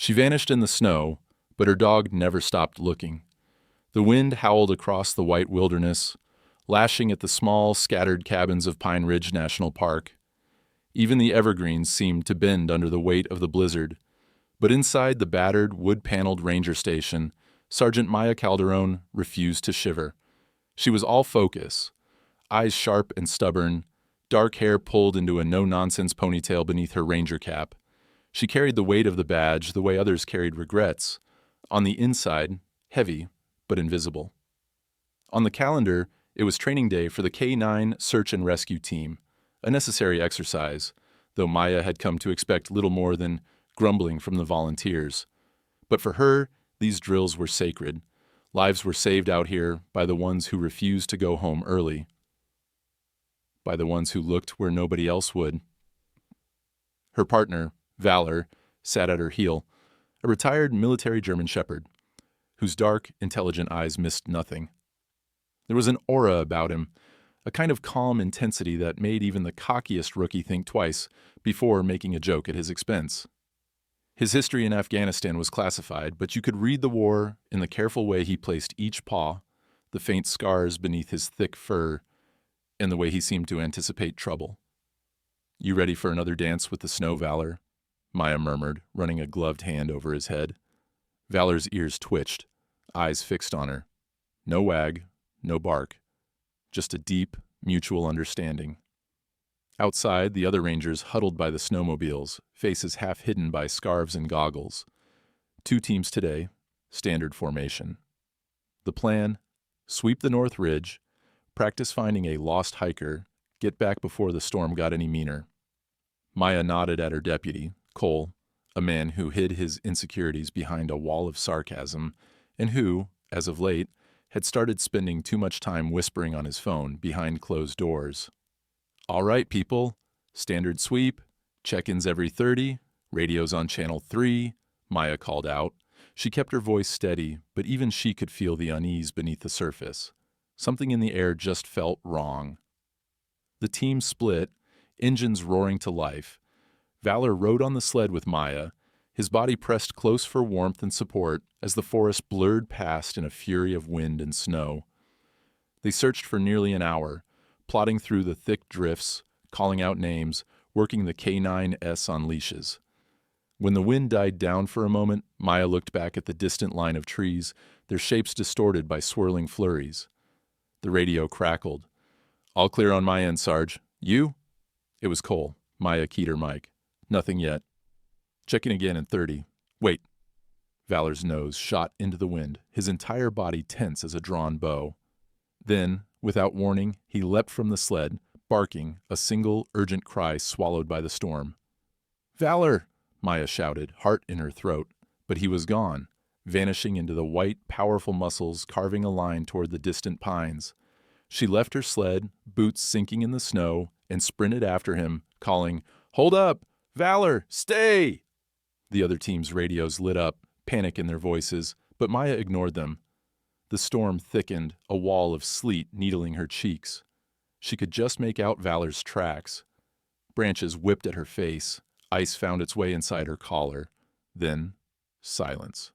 She vanished in the snow, but her dog never stopped looking. The wind howled across the white wilderness, lashing at the small, scattered cabins of Pine Ridge National Park. Even the evergreens seemed to bend under the weight of the blizzard. But inside the battered, wood-paneled ranger station, Sergeant Maya Calderon refused to shiver. She was all focus, eyes sharp and stubborn, dark hair pulled into a no-nonsense ponytail beneath her ranger cap. She carried the weight of the badge the way others carried regrets. On the inside, heavy, but invisible. On the calendar, it was training day for the K-9 Search and Rescue Team, a necessary exercise, though Maya had come to expect little more than grumbling from the volunteers. But for her, these drills were sacred. Lives were saved out here by the ones who refused to go home early, by the ones who looked where nobody else would. Her partner, Valor, sat at her heel, a retired military German shepherd, whose dark, intelligent eyes missed nothing. There was an aura about him, a kind of calm intensity that made even the cockiest rookie think twice before making a joke at his expense. His history in Afghanistan was classified, but you could read the war in the careful way he placed each paw, the faint scars beneath his thick fur, and the way he seemed to anticipate trouble. "You ready for another dance with the snow, Valor?" Maya murmured, running a gloved hand over his head. Valor's ears twitched, eyes fixed on her. No wag, no bark. Just a deep, mutual understanding. Outside, the other rangers huddled by the snowmobiles, faces half hidden by scarves and goggles. 2 teams today, standard formation. The plan: sweep the North Ridge, practice finding a lost hiker, get back before the storm got any meaner. Maya nodded at her deputy, Cole, a man who hid his insecurities behind a wall of sarcasm, and who, as of late, had started spending too much time whispering on his phone behind closed doors. "All right, people. Standard sweep. Check-ins every 30. Radios on channel 3, Maya called out. She kept her voice steady, but even she could feel the unease beneath the surface. Something in the air just felt wrong. The team split, engines roaring to life. Valor rode on the sled with Maya, his body pressed close for warmth and support as the forest blurred past in a fury of wind and snow. They searched for nearly an hour, plodding through the thick drifts, calling out names, working the K9S on leashes. When the wind died down for a moment, Maya looked back at the distant line of trees, their shapes distorted by swirling flurries. The radio crackled. "All clear on my end, Sarge. You?" It was Cole. Maya keyed her mic. "Nothing yet. Checking again in 30. Wait." Valor's nose shot into the wind, his entire body tense as a drawn bow. Then, without warning, he leapt from the sled, barking, a single, urgent cry swallowed by the storm. "Valor!" Maya shouted, heart in her throat, but he was gone, vanishing into the white, powerful muscles carving a line toward the distant pines. She left her sled, boots sinking in the snow, and sprinted after him, calling, "Hold up! Valor, stay!" The other team's radios lit up, panic in their voices, but Maya ignored them. The storm thickened, a wall of sleet needling her cheeks. She could just make out Valor's tracks. Branches whipped at her face. Ice found its way inside her collar. Then, silence.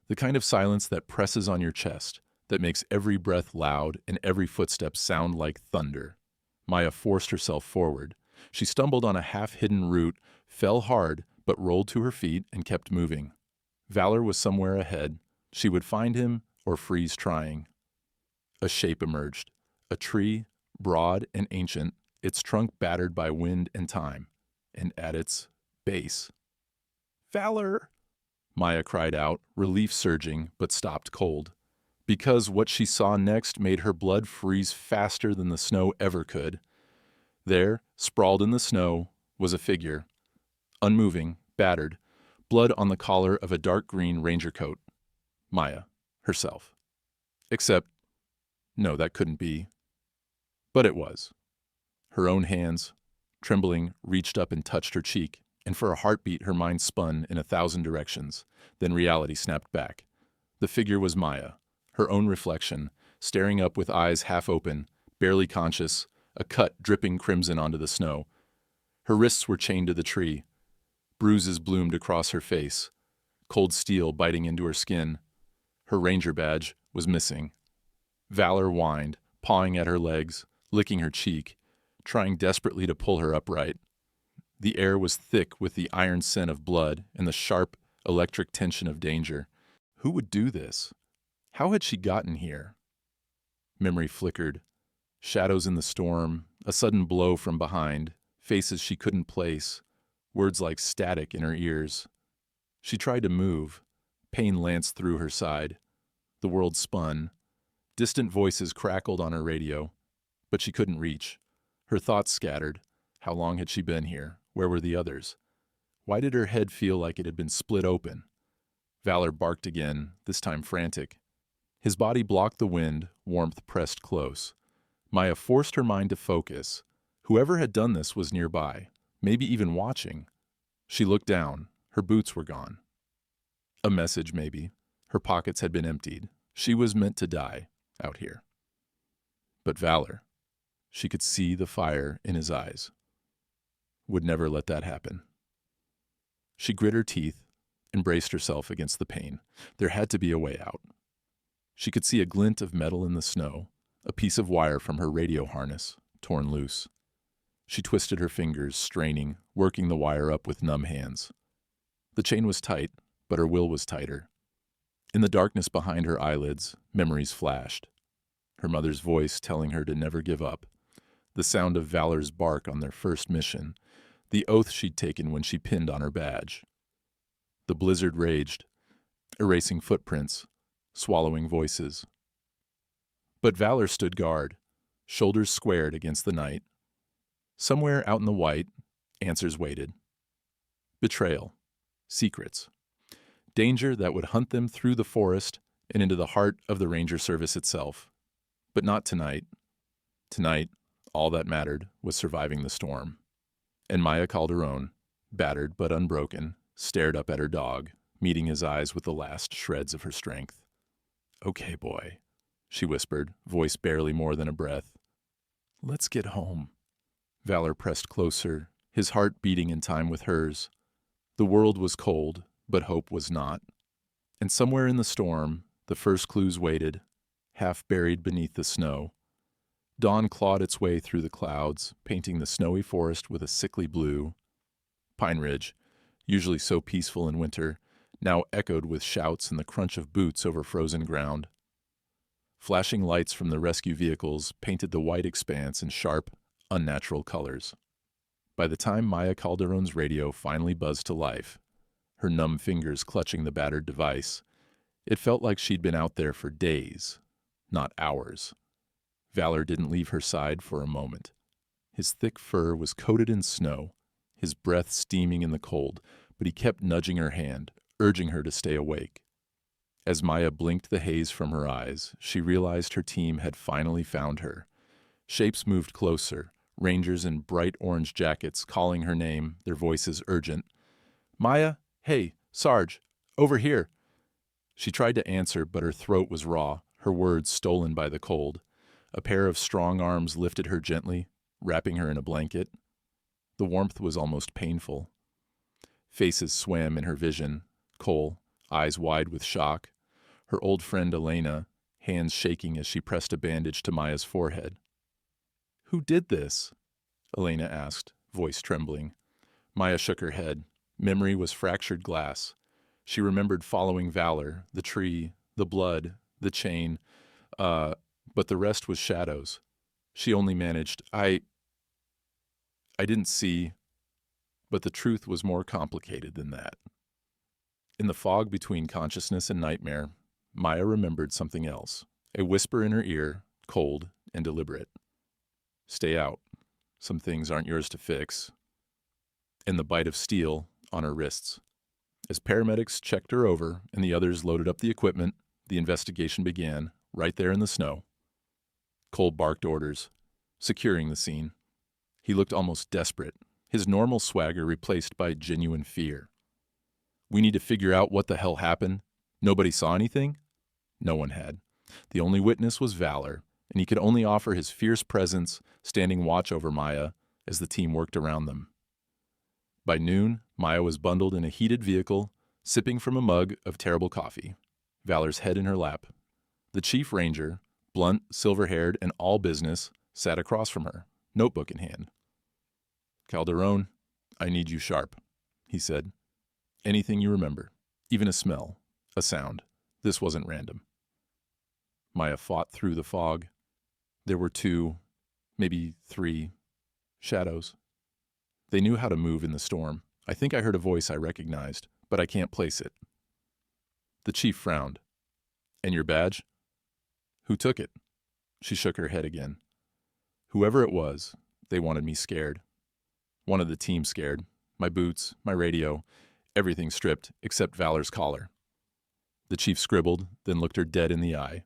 The kind of silence that presses on your chest, that makes every breath loud and every footstep sound like thunder. Maya forced herself forward. She stumbled on a half-hidden root, fell hard, but rolled to her feet and kept moving. Valor was somewhere ahead. She would find him or freeze trying. A shape emerged. A tree, broad and ancient, its trunk battered by wind and time. And at its base. "Valor!" Maya cried out, relief surging, but stopped cold. Because what she saw next made her blood freeze faster than the snow ever could. There, sprawled in the snow, was a figure. Unmoving, battered, blood on the collar of a dark green ranger coat. Maya, herself. Except, no, that couldn't be. But it was. Her own hands, trembling, reached up and touched her cheek, and for a heartbeat her mind spun in 1,000 directions. Then reality snapped back. The figure was Maya, her own reflection, staring up with eyes half open, barely conscious, a cut dripping crimson onto the snow. Her wrists were chained to the tree. Bruises bloomed across her face. cold steel biting into her skin. Her ranger badge was missing. Valor whined, pawing at her legs, licking her cheek, trying desperately to pull her upright. The air was thick with the iron scent of blood and the sharp, electric tension of danger. Who would do this? How had she gotten here? Memory flickered. Shadows in the storm, a sudden blow from behind, faces she couldn't place, words like static in her ears. She tried to move. Pain lanced through her side. The world spun. Distant voices crackled on her radio, but she couldn't reach. Her thoughts scattered. How long had she been here? Where were the others? Why did her head feel like it had been split open? Valor barked again, this time frantic. His body blocked the wind, warmth pressed close. Maya forced her mind to focus. Whoever had done this was nearby, maybe even watching. She looked down. Her boots were gone. A message, maybe. Her pockets had been emptied. She was meant to die out here. But Valor, she could see the fire in his eyes, would never let that happen. She grit her teeth and braced herself against the pain. There had to be a way out. She could see a glint of metal in the snow, a piece of wire from her radio harness, torn loose. She twisted her fingers, straining, working the wire up with numb hands. The chain was tight, but her will was tighter. In the darkness behind her eyelids, memories flashed. Her mother's voice telling her to never give up, the sound of Valor's bark on their first mission, the oath she'd taken when she pinned on her badge. The blizzard raged, erasing footprints, swallowing voices. But Valor stood guard, shoulders squared against the night. Somewhere out in the white, answers waited. Betrayal, secrets, danger that would hunt them through the forest and into the heart of the Ranger Service itself. But not tonight. Tonight, all that mattered was surviving the storm. And Maya Calderon, battered but unbroken, stared up at her dog, meeting his eyes with the last shreds of her strength. "Okay, boy," she whispered, voice barely more than a breath. "Let's get home." Valor pressed closer, his heart beating in time with hers. The world was cold, but hope was not. And somewhere in the storm, the first clues waited, half buried beneath the snow. Dawn clawed its way through the clouds, painting the snowy forest with a sickly blue. Pine Ridge, usually so peaceful in winter, now echoed with shouts and the crunch of boots over frozen ground. Flashing lights from the rescue vehicles painted the white expanse in sharp, unnatural colors. By the time Maya Calderon's radio finally buzzed to life, her numb fingers clutching the battered device, it felt like she'd been out there for days, not hours. Valor didn't leave her side for a moment. His thick fur was coated in snow, his breath steaming in the cold, but he kept nudging her hand, urging her to stay awake. As Maya blinked the haze from her eyes, she realized her team had finally found her. Shapes moved closer, rangers in bright orange jackets calling her name, their voices urgent. "Maya, hey, Sarge, over here." She tried to answer, but her throat was raw, her words stolen by the cold. A pair of strong arms lifted her gently, wrapping her in a blanket. The warmth was almost painful. Faces swam in her vision, Cole, eyes wide with shock. Her old friend Elena, hands shaking as she pressed a bandage to Maya's forehead. "Who did this?" Elena asked, voice trembling. Maya shook her head. Memory was fractured glass. She remembered following Valor, the tree, the blood, the chain, but the rest was shadows. She only managed, I didn't see, but the truth was more complicated than that. In the fog between consciousness and nightmare, Maya remembered something else, a whisper in her ear, cold and deliberate. "Stay out. Some things aren't yours to fix." And the bite of steel on her wrists. As paramedics checked her over and the others loaded up the equipment, the investigation began, right there in the snow. Cole barked orders, securing the scene. He looked almost desperate, his normal swagger replaced by genuine fear. "We need to figure out what the hell happened. Nobody saw anything?" No one had. The only witness was Valor, and he could only offer his fierce presence, standing watch over Maya as the team worked around them. By noon, Maya was bundled in a heated vehicle, sipping from a mug of terrible coffee, Valor's head in her lap. The chief ranger, blunt, silver-haired, and all business, sat across from her, notebook in hand. "Calderon, I need you sharp," he said. "Anything you remember, even a smell, a sound. This wasn't random." Maya fought through the fog. There were 2, maybe 3, shadows. They knew how to move in the storm. I think I heard a voice I recognized, but I can't place it. The chief frowned. "And your badge?" "Who took it?" She shook her head again. "Whoever it was, they wanted me scared. Wanted the team scared. My boots, my radio, everything stripped except Valor's collar." The chief scribbled, then looked her dead in the eye.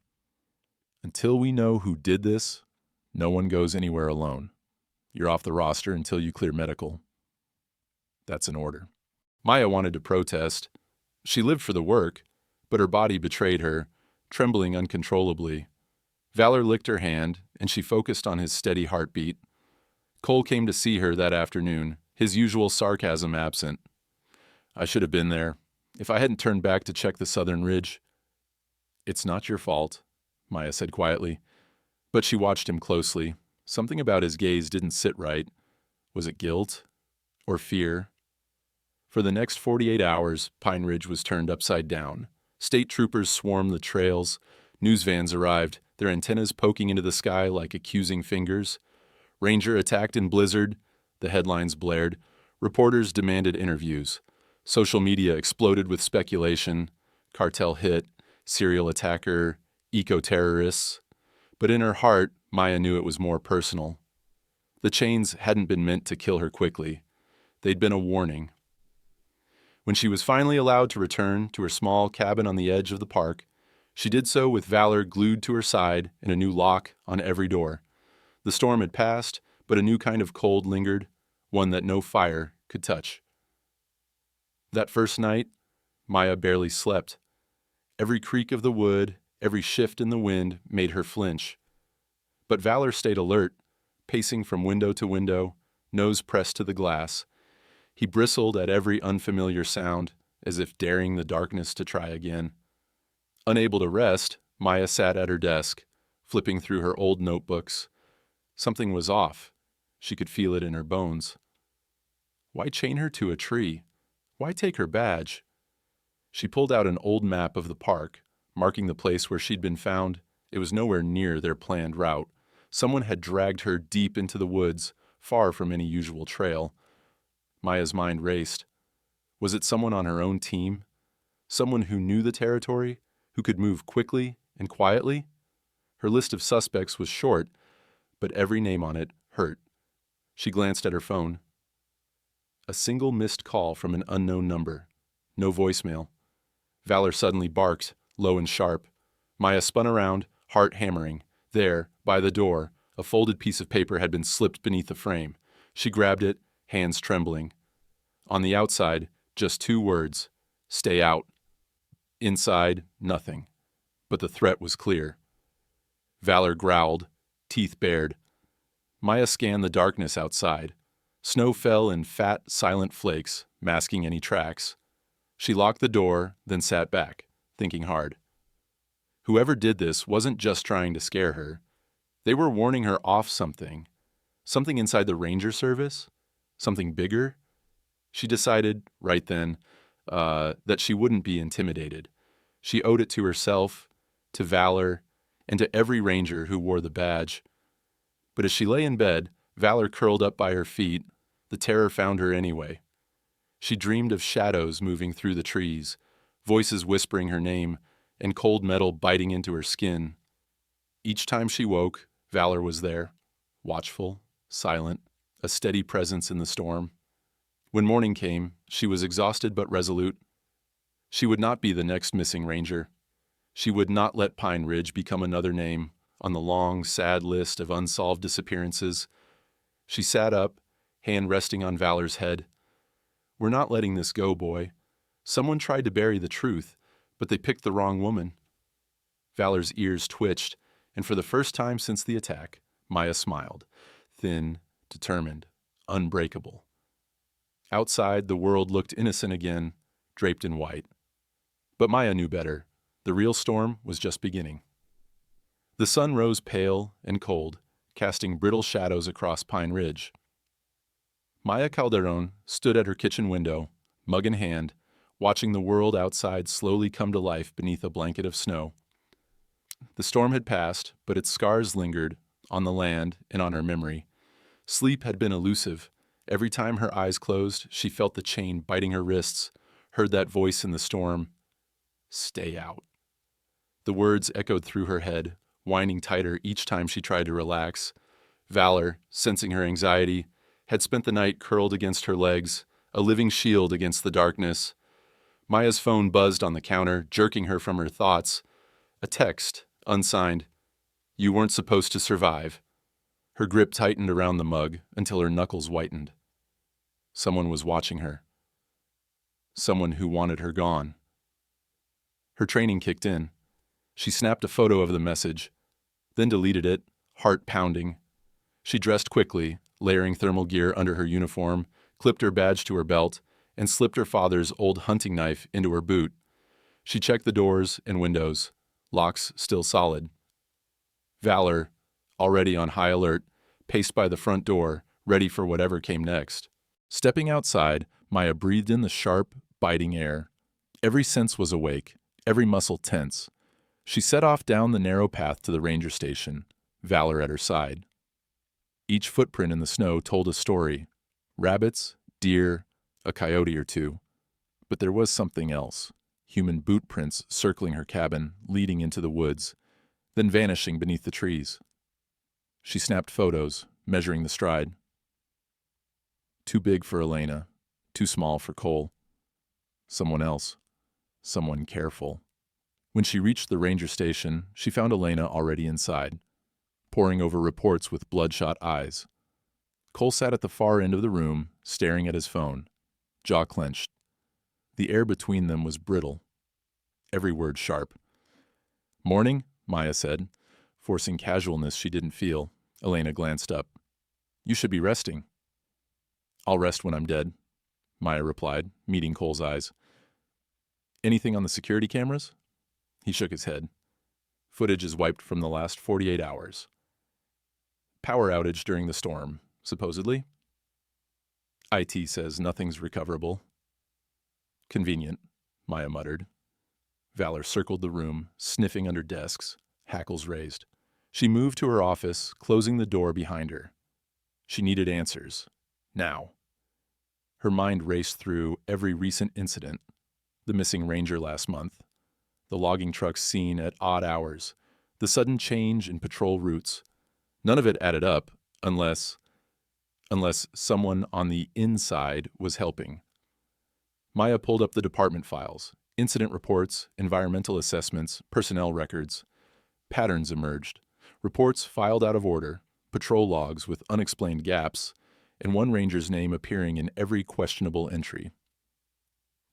"Until we know who did this, no one goes anywhere alone. You're off the roster until you clear medical." "That's an order." Maya wanted to protest. She lived for the work, but her body betrayed her, trembling uncontrollably. Valor licked her hand, and she focused on his steady heartbeat. Cole came to see her that afternoon, his usual sarcasm absent. "I should have been there. If I hadn't turned back to check the southern ridge." "It's not your fault," Maya said quietly. But she watched him closely. Something about his gaze didn't sit right. Was it guilt? Or fear? For the next 48 hours, Pine Ridge was turned upside down. State troopers swarmed the trails. News vans arrived, their antennas poking into the sky like accusing fingers. Ranger attacked in blizzard. The headlines blared. Reporters demanded interviews. Social media exploded with speculation. Cartel hit, serial attacker, eco-terrorists. But in her heart, Maya knew it was more personal. The chains hadn't been meant to kill her quickly. They'd been a warning. When she was finally allowed to return to her small cabin on the edge of the park, she did so with Valor glued to her side and a new lock on every door. The storm had passed, but a new kind of cold lingered, one that no fire could touch. That first night, Maya barely slept. Every creak of the wood, every shift in the wind made her flinch. But Valor stayed alert, pacing from window to window, nose pressed to the glass. He bristled at every unfamiliar sound, as if daring the darkness to try again. Unable to rest, Maya sat at her desk, flipping through her old notebooks. Something was off. She could feel it in her bones. Why chain her to a tree? Why take her badge? She pulled out an old map of the park, marking the place where she'd been found. It was nowhere near their planned route. Someone had dragged her deep into the woods, far from any usual trail. Maya's mind raced. Was it someone on her own team? Someone who knew the territory, who could move quickly and quietly? Her list of suspects was short, but every name on it hurt. She glanced at her phone. A single missed call from an unknown number. No voicemail. Valor suddenly barked, low and sharp. Maya spun around, heart hammering. There, by the door, a folded piece of paper had been slipped beneath the frame. She grabbed it, hands trembling. On the outside, just 2 words: "Stay out." Inside, nothing. But the threat was clear. Valor growled, teeth bared. Maya scanned the darkness outside. Snow fell in fat, silent flakes, masking any tracks. She locked the door, then sat back, thinking hard. Whoever did this wasn't just trying to scare her. They were warning her off something. Something inside the ranger service? Something bigger? She decided, right then, that she wouldn't be intimidated. She owed it to herself, to Valor, and to every ranger who wore the badge. But as she lay in bed, Valor curled up by her feet. The terror found her anyway. She dreamed of shadows moving through the trees, voices whispering her name, and cold metal biting into her skin. Each time she woke, Valor was there, watchful, silent, a steady presence in the storm. When morning came, she was exhausted but resolute. She would not be the next missing ranger. She would not let Pine Ridge become another name on the long, sad list of unsolved disappearances. She sat up, hand resting on Valor's head. "We're not letting this go, boy. Someone tried to bury the truth, but they picked the wrong woman." Valor's ears twitched, and for the first time since the attack, Maya smiled, thin, determined, unbreakable. Outside, the world looked innocent again, draped in white. But Maya knew better. The real storm was just beginning. The sun rose pale and cold, casting brittle shadows across Pine Ridge. Maya Calderon stood at her kitchen window, mug in hand, watching the world outside slowly come to life beneath a blanket of snow. The storm had passed, but its scars lingered on the land and on her memory. Sleep had been elusive. Every time her eyes closed, she felt the chain biting her wrists, heard that voice in the storm, "Stay out." The words echoed through her head, whining tighter each time she tried to relax. Valor, sensing her anxiety, had spent the night curled against her legs, a living shield against the darkness. Maya's phone buzzed on the counter, jerking her from her thoughts. A text, unsigned. "You weren't supposed to survive." Her grip tightened around the mug until her knuckles whitened. Someone was watching her. Someone who wanted her gone. Her training kicked in. She snapped a photo of the message, then deleted it, heart pounding. She dressed quickly, layering thermal gear under her uniform, clipped her badge to her belt, and slipped her father's old hunting knife into her boot. She checked the doors and windows, locks still solid. Valor, already on high alert, paced by the front door, ready for whatever came next. Stepping outside, Maya breathed in the sharp, biting air. Every sense was awake, every muscle tense. She set off down the narrow path to the ranger station, Valor at her side. Each footprint in the snow told a story. Rabbits, deer, a coyote or two. But there was something else. Human boot prints circling her cabin, leading into the woods, then vanishing beneath the trees. She snapped photos, measuring the stride. Too big for Elena, too small for Cole. Someone else. Someone careful. When she reached the ranger station, she found Elena already inside, poring over reports with bloodshot eyes. Cole sat at the far end of the room, staring at his phone, jaw clenched. The air between them was brittle, every word sharp. "Morning," Maya said, forcing casualness she didn't feel. Elena glanced up. "You should be resting." "I'll rest when I'm dead," Maya replied, meeting Cole's eyes. "Anything on the security cameras?" He shook his head. "Footage is wiped from the last 48 hours. Power outage during the storm, supposedly. IT says nothing's recoverable." "Convenient," Maya muttered. Valor circled the room, sniffing under desks, hackles raised. She moved to her office, closing the door behind her. She needed answers. Now. Her mind raced through every recent incident. The missing ranger last month. The logging trucks seen at odd hours. The sudden change in patrol routes. None of it added up, unless someone on the inside was helping. Maya pulled up the department files, incident reports, environmental assessments, personnel records. Patterns emerged. Reports filed out of order, patrol logs with unexplained gaps, and one ranger's name appearing in every questionable entry.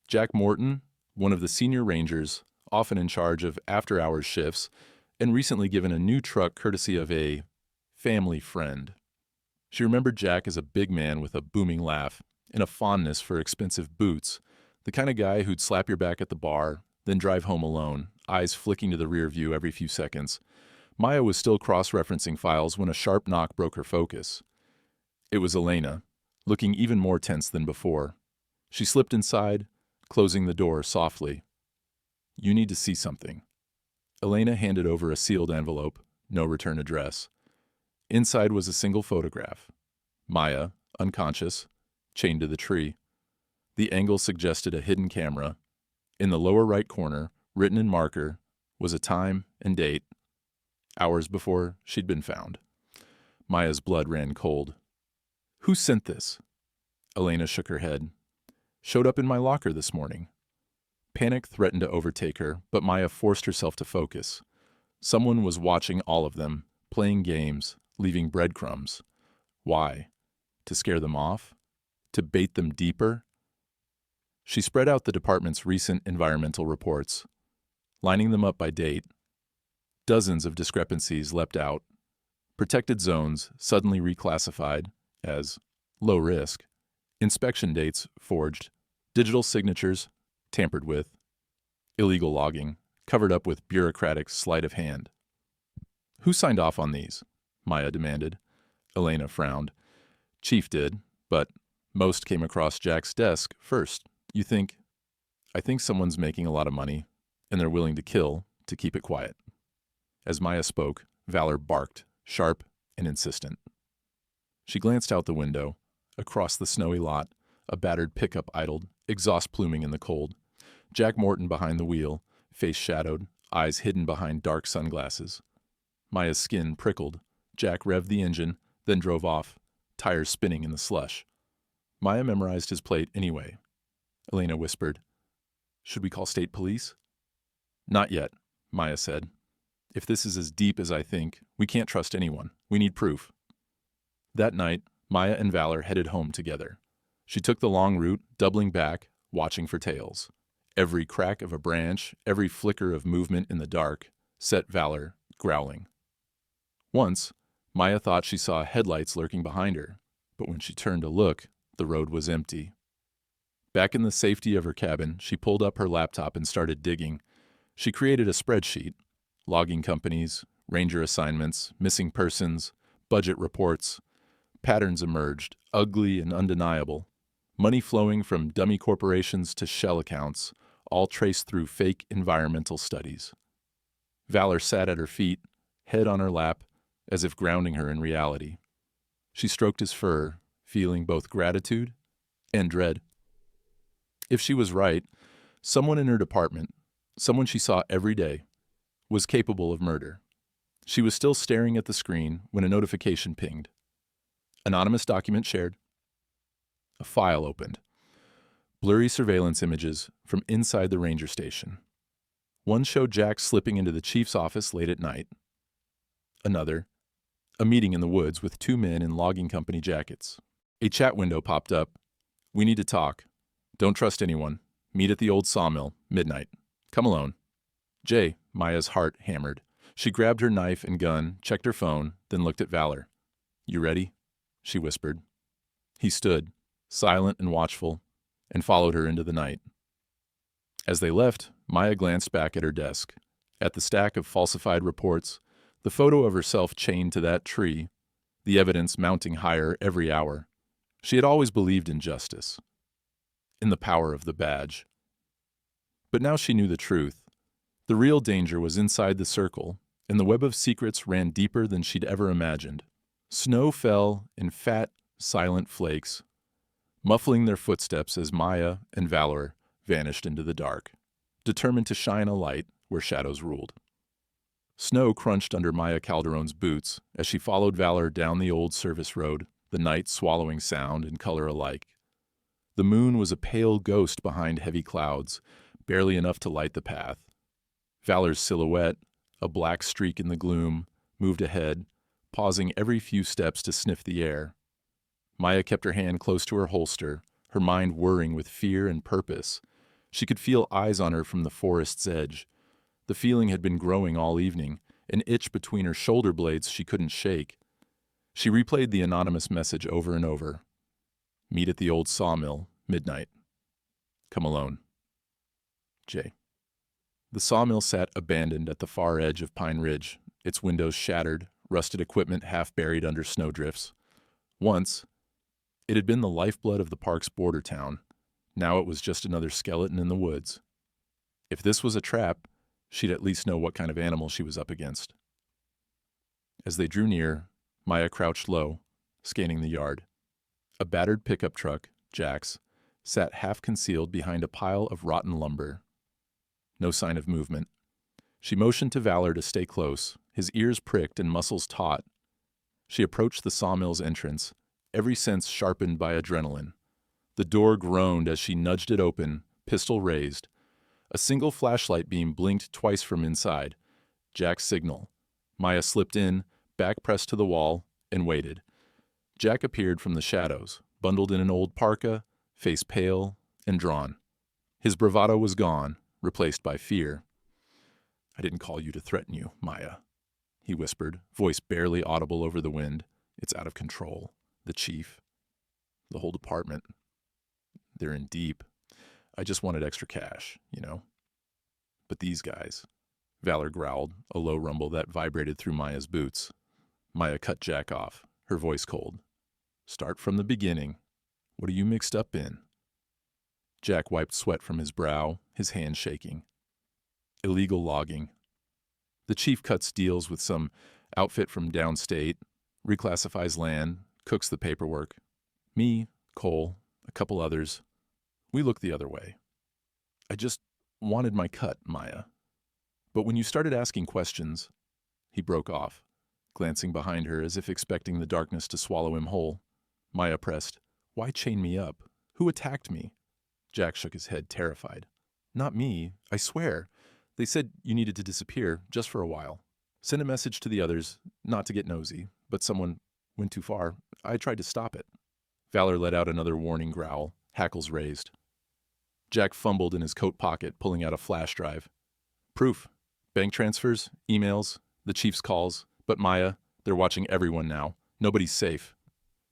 Jack Morton, one of the senior rangers, often in charge of after-hours shifts, and recently given a new truck courtesy of a family friend. She remembered Jack as a big man with a booming laugh and a fondness for expensive boots, the kind of guy who'd slap your back at the bar, then drive home alone, eyes flicking to the rear view every few seconds. Maya was still cross-referencing files when a sharp knock broke her focus. It was Elena, looking even more tense than before. She slipped inside, closing the door softly. "You need to see something." Elena handed over a sealed envelope, no return address. Inside was a single photograph. Maya, unconscious, chained to the tree. The angle suggested a hidden camera. In the lower right corner, written in marker, was a time and date. Hours before she'd been found. Maya's blood ran cold. "Who sent this?" Elena shook her head. "Showed up in my locker this morning." Panic threatened to overtake her, but Maya forced herself to focus. Someone was watching all of them, playing games, leaving breadcrumbs. Why? To scare them off? To bait them deeper? She spread out the department's recent environmental reports, lining them up by date. Dozens of discrepancies leapt out. Protected zones suddenly reclassified as low risk. Inspection dates forged. Digital signatures tampered with, illegal logging, covered up with bureaucratic sleight of hand. Who signed off on these? Maya demanded. Elena frowned. Chief did, but most came across Jack's desk first. I think someone's making a lot of money, and they're willing to kill to keep it quiet. As Maya spoke, Valor barked, sharp and insistent. She glanced out the window. Across the snowy lot, a battered pickup idled, exhaust pluming in the cold. Jack Morton behind the wheel, face shadowed, eyes hidden behind dark sunglasses. Maya's skin prickled. Jack revved the engine, then drove off, tires spinning in the slush. Maya memorized his plate anyway. Elena whispered, "Should we call state police?" "Not yet," Maya said. "If this is as deep as I think, we can't trust anyone. We need proof." That night, Maya and Valor headed home together. She took the long route, doubling back, watching for tails. Every crack of a branch, every flicker of movement in the dark, set Valor growling. Once, Maya thought she saw headlights lurking behind her, but when she turned to look, the road was empty. Back in the safety of her cabin, she pulled up her laptop and started digging. She created a spreadsheet: logging companies, ranger assignments, missing persons, budget reports. Patterns emerged, ugly and undeniable. Money flowing from dummy corporations to shell accounts, all traced through fake environmental studies. Valor sat at her feet, head on her lap, as if grounding her in reality. She stroked his fur, feeling both gratitude and dread. If she was right, someone in her department, someone she saw every day, was capable of murder. She was still staring at the screen when a notification pinged. Anonymous document shared. A file opened. Blurry surveillance images from inside the ranger station. One showed Jack slipping into the chief's office late at night. Another, a meeting in the woods with two men in logging company jackets. A chat window popped up. "We need to talk. Don't trust anyone. Meet at the old sawmill, midnight. Come alone." Jay, Maya's heart hammered. She grabbed her knife and gun, checked her phone, then looked at Valor. "You ready?" she whispered. He stood, silent and watchful, and followed her into the night. As they left, Maya glanced back at her desk, at the stack of falsified reports, the photo of herself chained to that tree, the evidence mounting higher every hour. She had always believed in justice, in the power of the badge. But now she knew the truth. The real danger was inside the circle, and the web of secrets ran deeper than she'd ever imagined. Snow fell in fat, silent flakes, muffling their footsteps as Maya and Valor vanished into the dark, determined to shine a light where shadows ruled. Snow crunched under Maya Calderon's boots as she followed Valor down the old service road, the night swallowing sound and color alike. The moon was a pale ghost behind heavy clouds, barely enough to light the path. Valor's silhouette, a black streak in the gloom, moved ahead, pausing every few steps to sniff the air. Maya kept her hand close to her holster, her mind whirring with fear and purpose. She could feel eyes on her from the forest's edge. The feeling had been growing all evening, an itch between her shoulder blades she couldn't shake. She replayed the anonymous message over and over. "Meet at the old sawmill, midnight. Come alone. Jay." The sawmill sat abandoned at the far edge of Pine Ridge, its windows shattered, rusted equipment half buried under snowdrifts. Once, it had been the lifeblood of the park's border town. Now it was just another skeleton in the woods. If this was a trap, she'd at least know what kind of animal she was up against. As they drew near, Maya crouched low, scanning the yard. A battered pickup truck, Jack's, sat half-concealed behind a pile of rotten lumber. No sign of movement. She motioned to Valor to stay close, his ears pricked and muscles taut. She approached the sawmill's entrance, every sense sharpened by adrenaline. The door groaned as she nudged it open, pistol raised. A single flashlight beam blinked twice from inside. Jack's signal. Maya slipped in, back pressed to the wall, and waited. Jack appeared from the shadows, bundled in an old parka, face pale and drawn. His bravado was gone, replaced by fear. "I didn't call you to threaten you, Maya," he whispered, voice barely audible over the wind. "It's out of control. The chief, the whole department, they're in deep. I just wanted extra cash, you know? But these guys, Valor growled, a low rumble that vibrated through Maya's boots. Maya cut Jack off, her voice cold. Start from the beginning. What are you mixed up in? Jack wiped sweat from his brow, his hand shaking. Illegal logging. The chief cuts deals with some outfit from downstate, reclassifies land, cooks the paperwork. Me, Cole, a couple others. We look the other way. I just wanted my cut, Maya. But when you started asking questions, he broke off, glancing behind her as if expecting the darkness to swallow him whole. Maya pressed, Why chain me up? Who attacked me? Jack shook his head, terrified. Not me, I swear. They said you needed to disappear, just for a while. Send a message to the others, not to get nosy, but someone went too far. I tried to stop it. Valor let out another warning growl, hackles raised. Jack fumbled in his coat pocket, pulling out a flash drive. Proof. Bank transfers, emails, the chief's calls. But Maya, they're watching everyone now. Nobody's safe.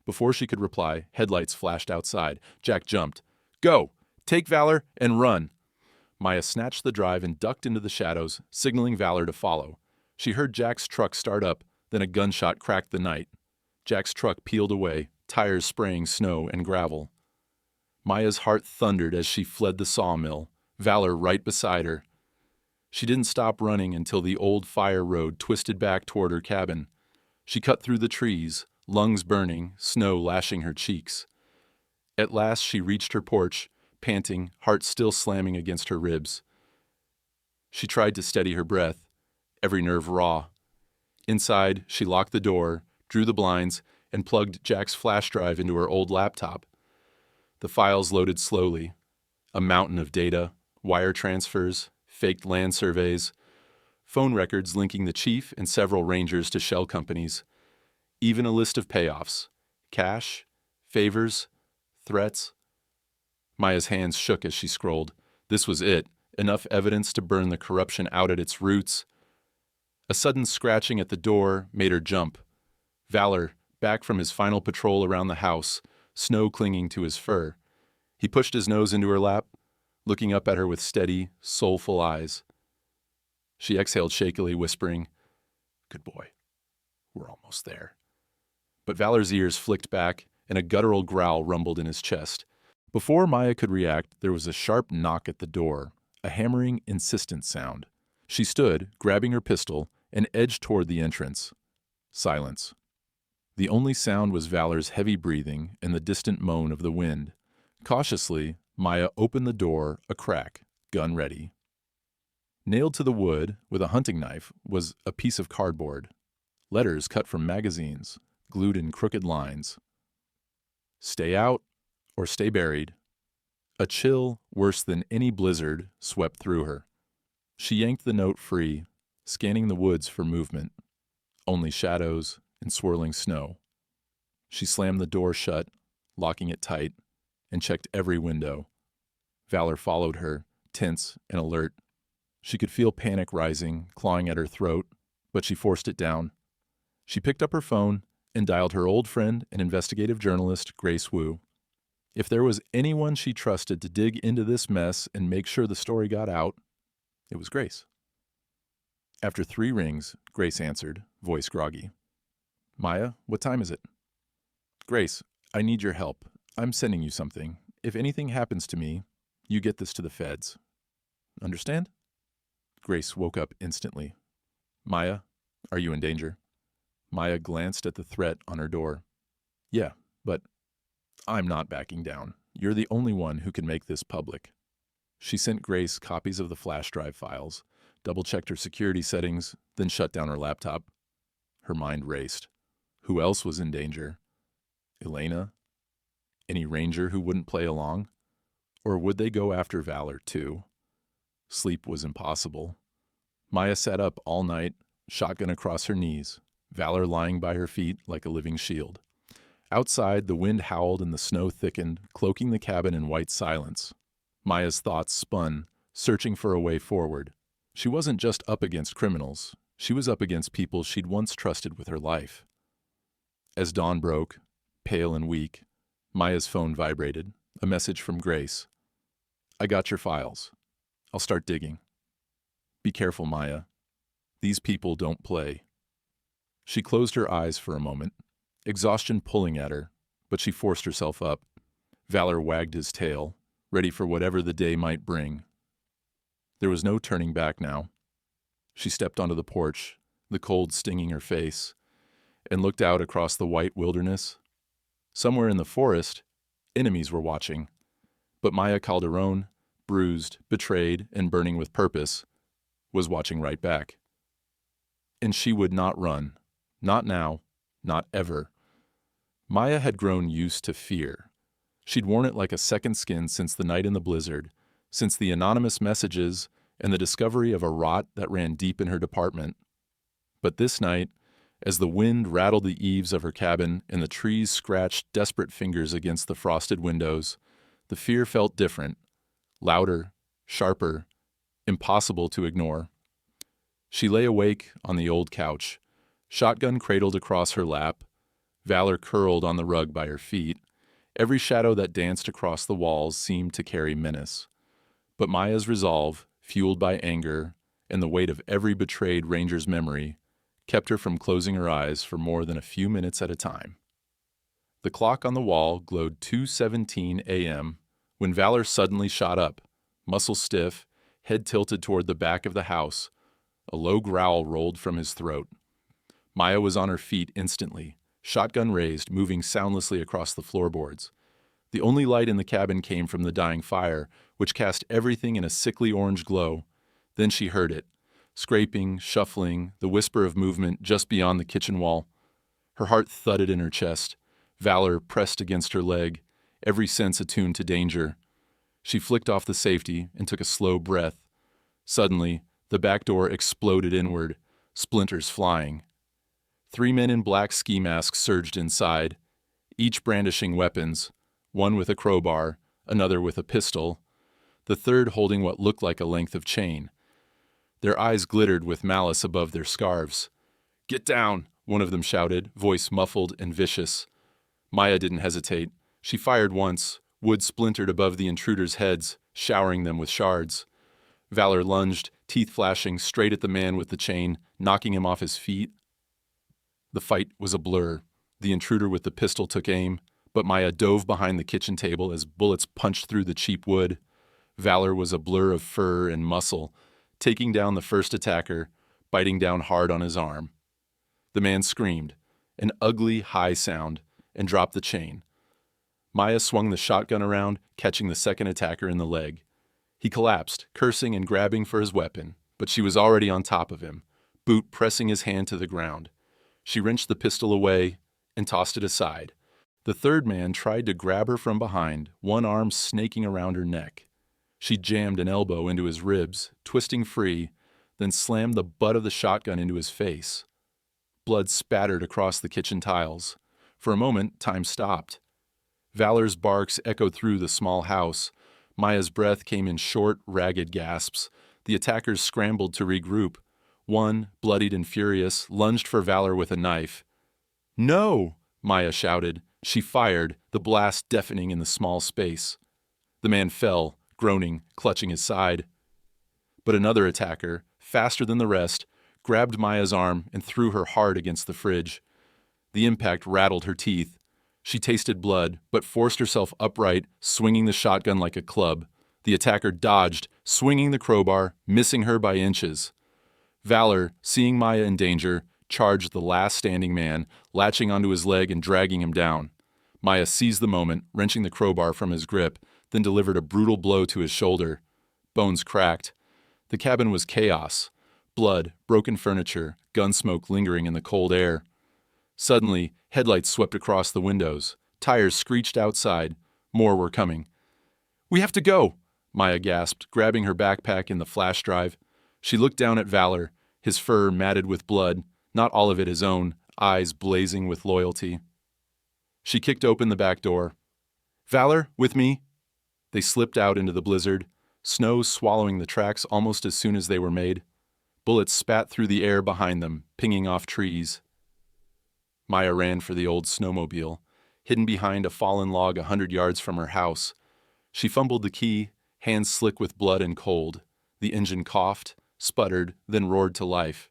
Before she could reply, headlights flashed outside. Jack jumped. Go! Take Valor and run! Maya snatched the drive and ducked into the shadows, signaling Valor to follow. She heard Jack's truck start up, then a gunshot cracked the night. Jack's truck peeled away, tires spraying snow and gravel. Maya's heart thundered as she fled the sawmill, Valor right beside her. She didn't stop running until the old fire road twisted back toward her cabin. She cut through the trees, lungs burning, snow lashing her cheeks. At last she reached her porch, panting, heart still slamming against her ribs. She tried to steady her breath, every nerve raw. Inside, she locked the door, drew the blinds, and plugged Jack's flash drive into her old laptop. The files loaded slowly. A mountain of data, wire transfers, faked land surveys, phone records linking the chief and several rangers to shell companies, even a list of payoffs, cash, favors, threats. Maya's hands shook as she scrolled. This was it, enough evidence to burn the corruption out at its roots. A sudden scratching at the door made her jump. Valor, back from his final patrol around the house, snow clinging to his fur. He pushed his nose into her lap, looking up at her with steady, soulful eyes. She exhaled shakily, whispering, Good boy. We're almost there. But Valor's ears flicked back, and a guttural growl rumbled in his chest. Before Maya could react, there was a sharp knock at the door, a hammering, insistent sound. She stood, grabbing her pistol, and edged toward the entrance. Silence. The only sound was Valor's heavy breathing and the distant moan of the wind. Cautiously, Maya opened the door a crack, gun ready. Nailed to the wood with a hunting knife was a piece of cardboard. Letters cut from magazines, glued in crooked lines. Stay out or stay buried. A chill, worse than any blizzard, swept through her. She yanked the note free, scanning the woods for movement. Only shadows and swirling snow. She slammed the door shut, locking it tight, and checked every window. Valor followed her, tense and alert. She could feel panic rising, clawing at her throat, but she forced it down. She picked up her phone and dialed her old friend and investigative journalist, Grace Wu. If there was anyone she trusted to dig into this mess and make sure the story got out, it was Grace. After 3 rings, Grace answered, voice groggy. Maya, what time is it? Grace, I need your help. I'm sending you something. If anything happens to me, you get this to the feds. Understand? Grace woke up instantly. Maya, are you in danger? Maya glanced at the threat on her door. Yeah, but I'm not backing down. You're the only one who can make this public. She sent Grace copies of the flash drive files, double-checked her security settings, then shut down her laptop. Her mind raced. Who else was in danger? Elena? Any ranger who wouldn't play along? Or would they go after Valor, too? Sleep was impossible. Maya sat up all night, shotgun across her knees, Valor lying by her feet like a living shield. Outside, the wind howled and the snow thickened, cloaking the cabin in white silence. Maya's thoughts spun, searching for a way forward. She wasn't just up against criminals. She was up against people she'd once trusted with her life. As dawn broke, pale and weak, Maya's phone vibrated, a message from Grace. I got your files. I'll start digging. Be careful, Maya. These people don't play. She closed her eyes for a moment, exhaustion pulling at her, but she forced herself up. Valor wagged his tail, ready for whatever the day might bring. There was no turning back now. She stepped onto the porch, the cold stinging her face, and looked out across the white wilderness. Somewhere in the forest, enemies were watching, but Maya Calderon, bruised, betrayed, and burning with purpose, was watching right back. And she would not run. Not now. Not ever. Maya had grown used to fear. She'd worn it like a second skin since the night in the blizzard, since the anonymous messages and the discovery of a rot that ran deep in her department. But this night, as the wind rattled the eaves of her cabin and the trees scratched desperate fingers against the frosted windows, the fear felt different, louder, sharper, impossible to ignore. She lay awake on the old couch, shotgun cradled across her lap, Valor curled on the rug by her feet. Every shadow that danced across the walls seemed to carry menace. But Maya's resolve, fueled by anger and the weight of every betrayed ranger's memory, kept her from closing her eyes for more than a few minutes at a time. The clock on the wall glowed 2:17 a.m. when Valor suddenly shot up, muscles stiff, head tilted toward the back of the house. A low growl rolled from his throat. Maya was on her feet instantly, shotgun raised, moving soundlessly across the floorboards. The only light in the cabin came from the dying fire, which cast everything in a sickly orange glow. Then she heard it, scraping, shuffling, the whisper of movement just beyond the kitchen wall. Her heart thudded in her chest. Valor pressed against her leg, every sense attuned to danger. She flicked off the safety and took a slow breath. Suddenly, the back door exploded inward, splinters flying. 3 men in black ski masks surged inside, each brandishing weapons, one with a crowbar, another with a pistol, the third holding what looked like a length of chain. Their eyes glittered with malice above their scarves. "Get down!" one of them shouted, voice muffled and vicious. Maya didn't hesitate. She fired once, wood splintered above the intruders' heads, showering them with shards. Valor lunged, teeth flashing, straight at the man with the chain, knocking him off his feet. The fight was a blur. The intruder with the pistol took aim, but Maya dove behind the kitchen table as bullets punched through the cheap wood. Valor was a blur of fur and muscle, taking down the first attacker, biting down hard on his arm. The man screamed, an ugly, high sound, and dropped the chain. Maya swung the shotgun around, catching the second attacker in the leg. He collapsed, cursing and grabbing for his weapon, but she was already on top of him, boot pressing his hand to the ground. She wrenched the pistol away and tossed it aside. The third man tried to grab her from behind, one arm snaking around her neck. She jammed an elbow into his ribs, twisting free, then slammed the butt of the shotgun into his face. Blood spattered across the kitchen tiles. For a moment, time stopped. Valor's barks echoed through the small house. Maya's breath came in short, ragged gasps. The attackers scrambled to regroup. One, bloodied and furious, lunged for Valor with a knife. "No!" Maya shouted. She fired, the blast deafening in the small space. The man fell, groaning, clutching his side. But another attacker, faster than the rest, grabbed Maya's arm and threw her hard against the fridge. The impact rattled her teeth. She tasted blood, but forced herself upright, swinging the shotgun like a club. The attacker dodged, swinging the crowbar, missing her by inches. Valor, seeing Maya in danger, charged the last standing man, latching onto his leg and dragging him down. Maya seized the moment, wrenching the crowbar from his grip, then delivered a brutal blow to his shoulder. Bones cracked. The cabin was chaos. Blood, broken furniture, gun smoke lingering in the cold air. Suddenly, headlights swept across the windows. Tires screeched outside. More were coming. "We have to go!" Maya gasped, grabbing her backpack in the flash drive. She looked down at Valor, his fur matted with blood, not all of it his own, eyes blazing with loyalty. She kicked open the back door. "Valor, with me?" They slipped out into the blizzard, snow swallowing the tracks almost as soon as they were made. Bullets spat through the air behind them, pinging off trees. Maya ran for the old snowmobile, hidden behind a fallen log 100 yards from her house. She fumbled the key, hands slick with blood and cold. The engine coughed, sputtered, then roared to life.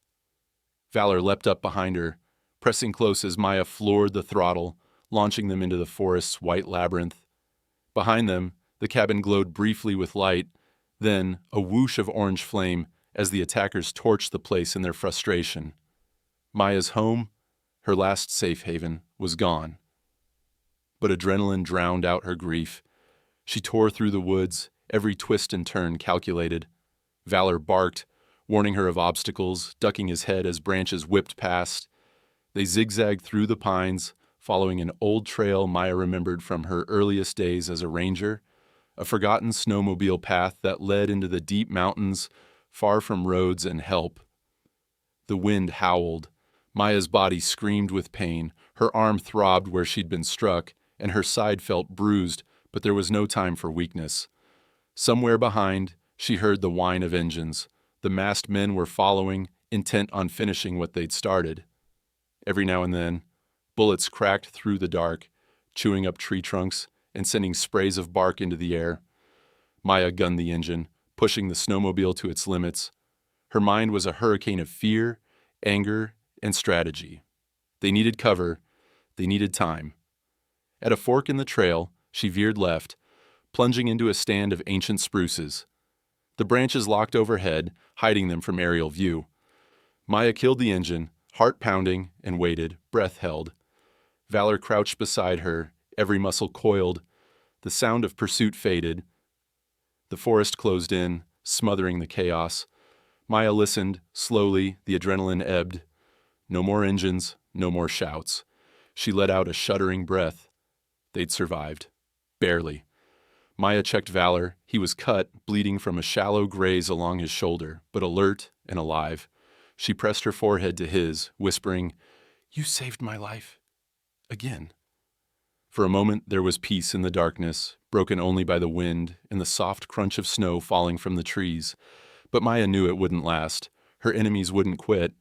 Valor leapt up behind her, pressing close as Maya floored the throttle, launching them into the forest's white labyrinth. Behind them, the cabin glowed briefly with light, then a whoosh of orange flame as the attackers torched the place in their frustration. Maya's home, her last safe haven, was gone. But adrenaline drowned out her grief. She tore through the woods, every twist and turn calculated. Valor barked, warning her of obstacles, ducking his head as branches whipped past. They zigzagged through the pines, following an old trail Maya remembered from her earliest days as a ranger, a forgotten snowmobile path that led into the deep mountains, far from roads and help. The wind howled. Maya's body screamed with pain. Her arm throbbed where she'd been struck, and her side felt bruised, but there was no time for weakness. Somewhere behind, she heard the whine of engines. The masked men were following, intent on finishing what they'd started. Every now and then, bullets cracked through the dark, chewing up tree trunks and sending sprays of bark into the air. Maya gunned the engine, pushing the snowmobile to its limits. Her mind was a hurricane of fear, anger, and strategy. They needed cover. They needed time. At a fork in the trail, she veered left, plunging into a stand of ancient spruces. The branches locked overhead, hiding them from aerial view. Maya killed the engine, heart pounding, and waited, breath held. Valor crouched beside her, every muscle coiled. The sound of pursuit faded. The forest closed in, smothering the chaos. Maya listened. Slowly, the adrenaline ebbed. No more engines, no more shouts. She let out a shuddering breath. They'd survived. Barely. Maya checked Valor. He was cut, bleeding from a shallow graze along his shoulder, but alert and alive. She pressed her forehead to his, whispering, "You saved my life." Again. For a moment there was peace in the darkness, broken only by the wind and the soft crunch of snow falling from the trees. But Maya knew it wouldn't last. Her enemies wouldn't quit.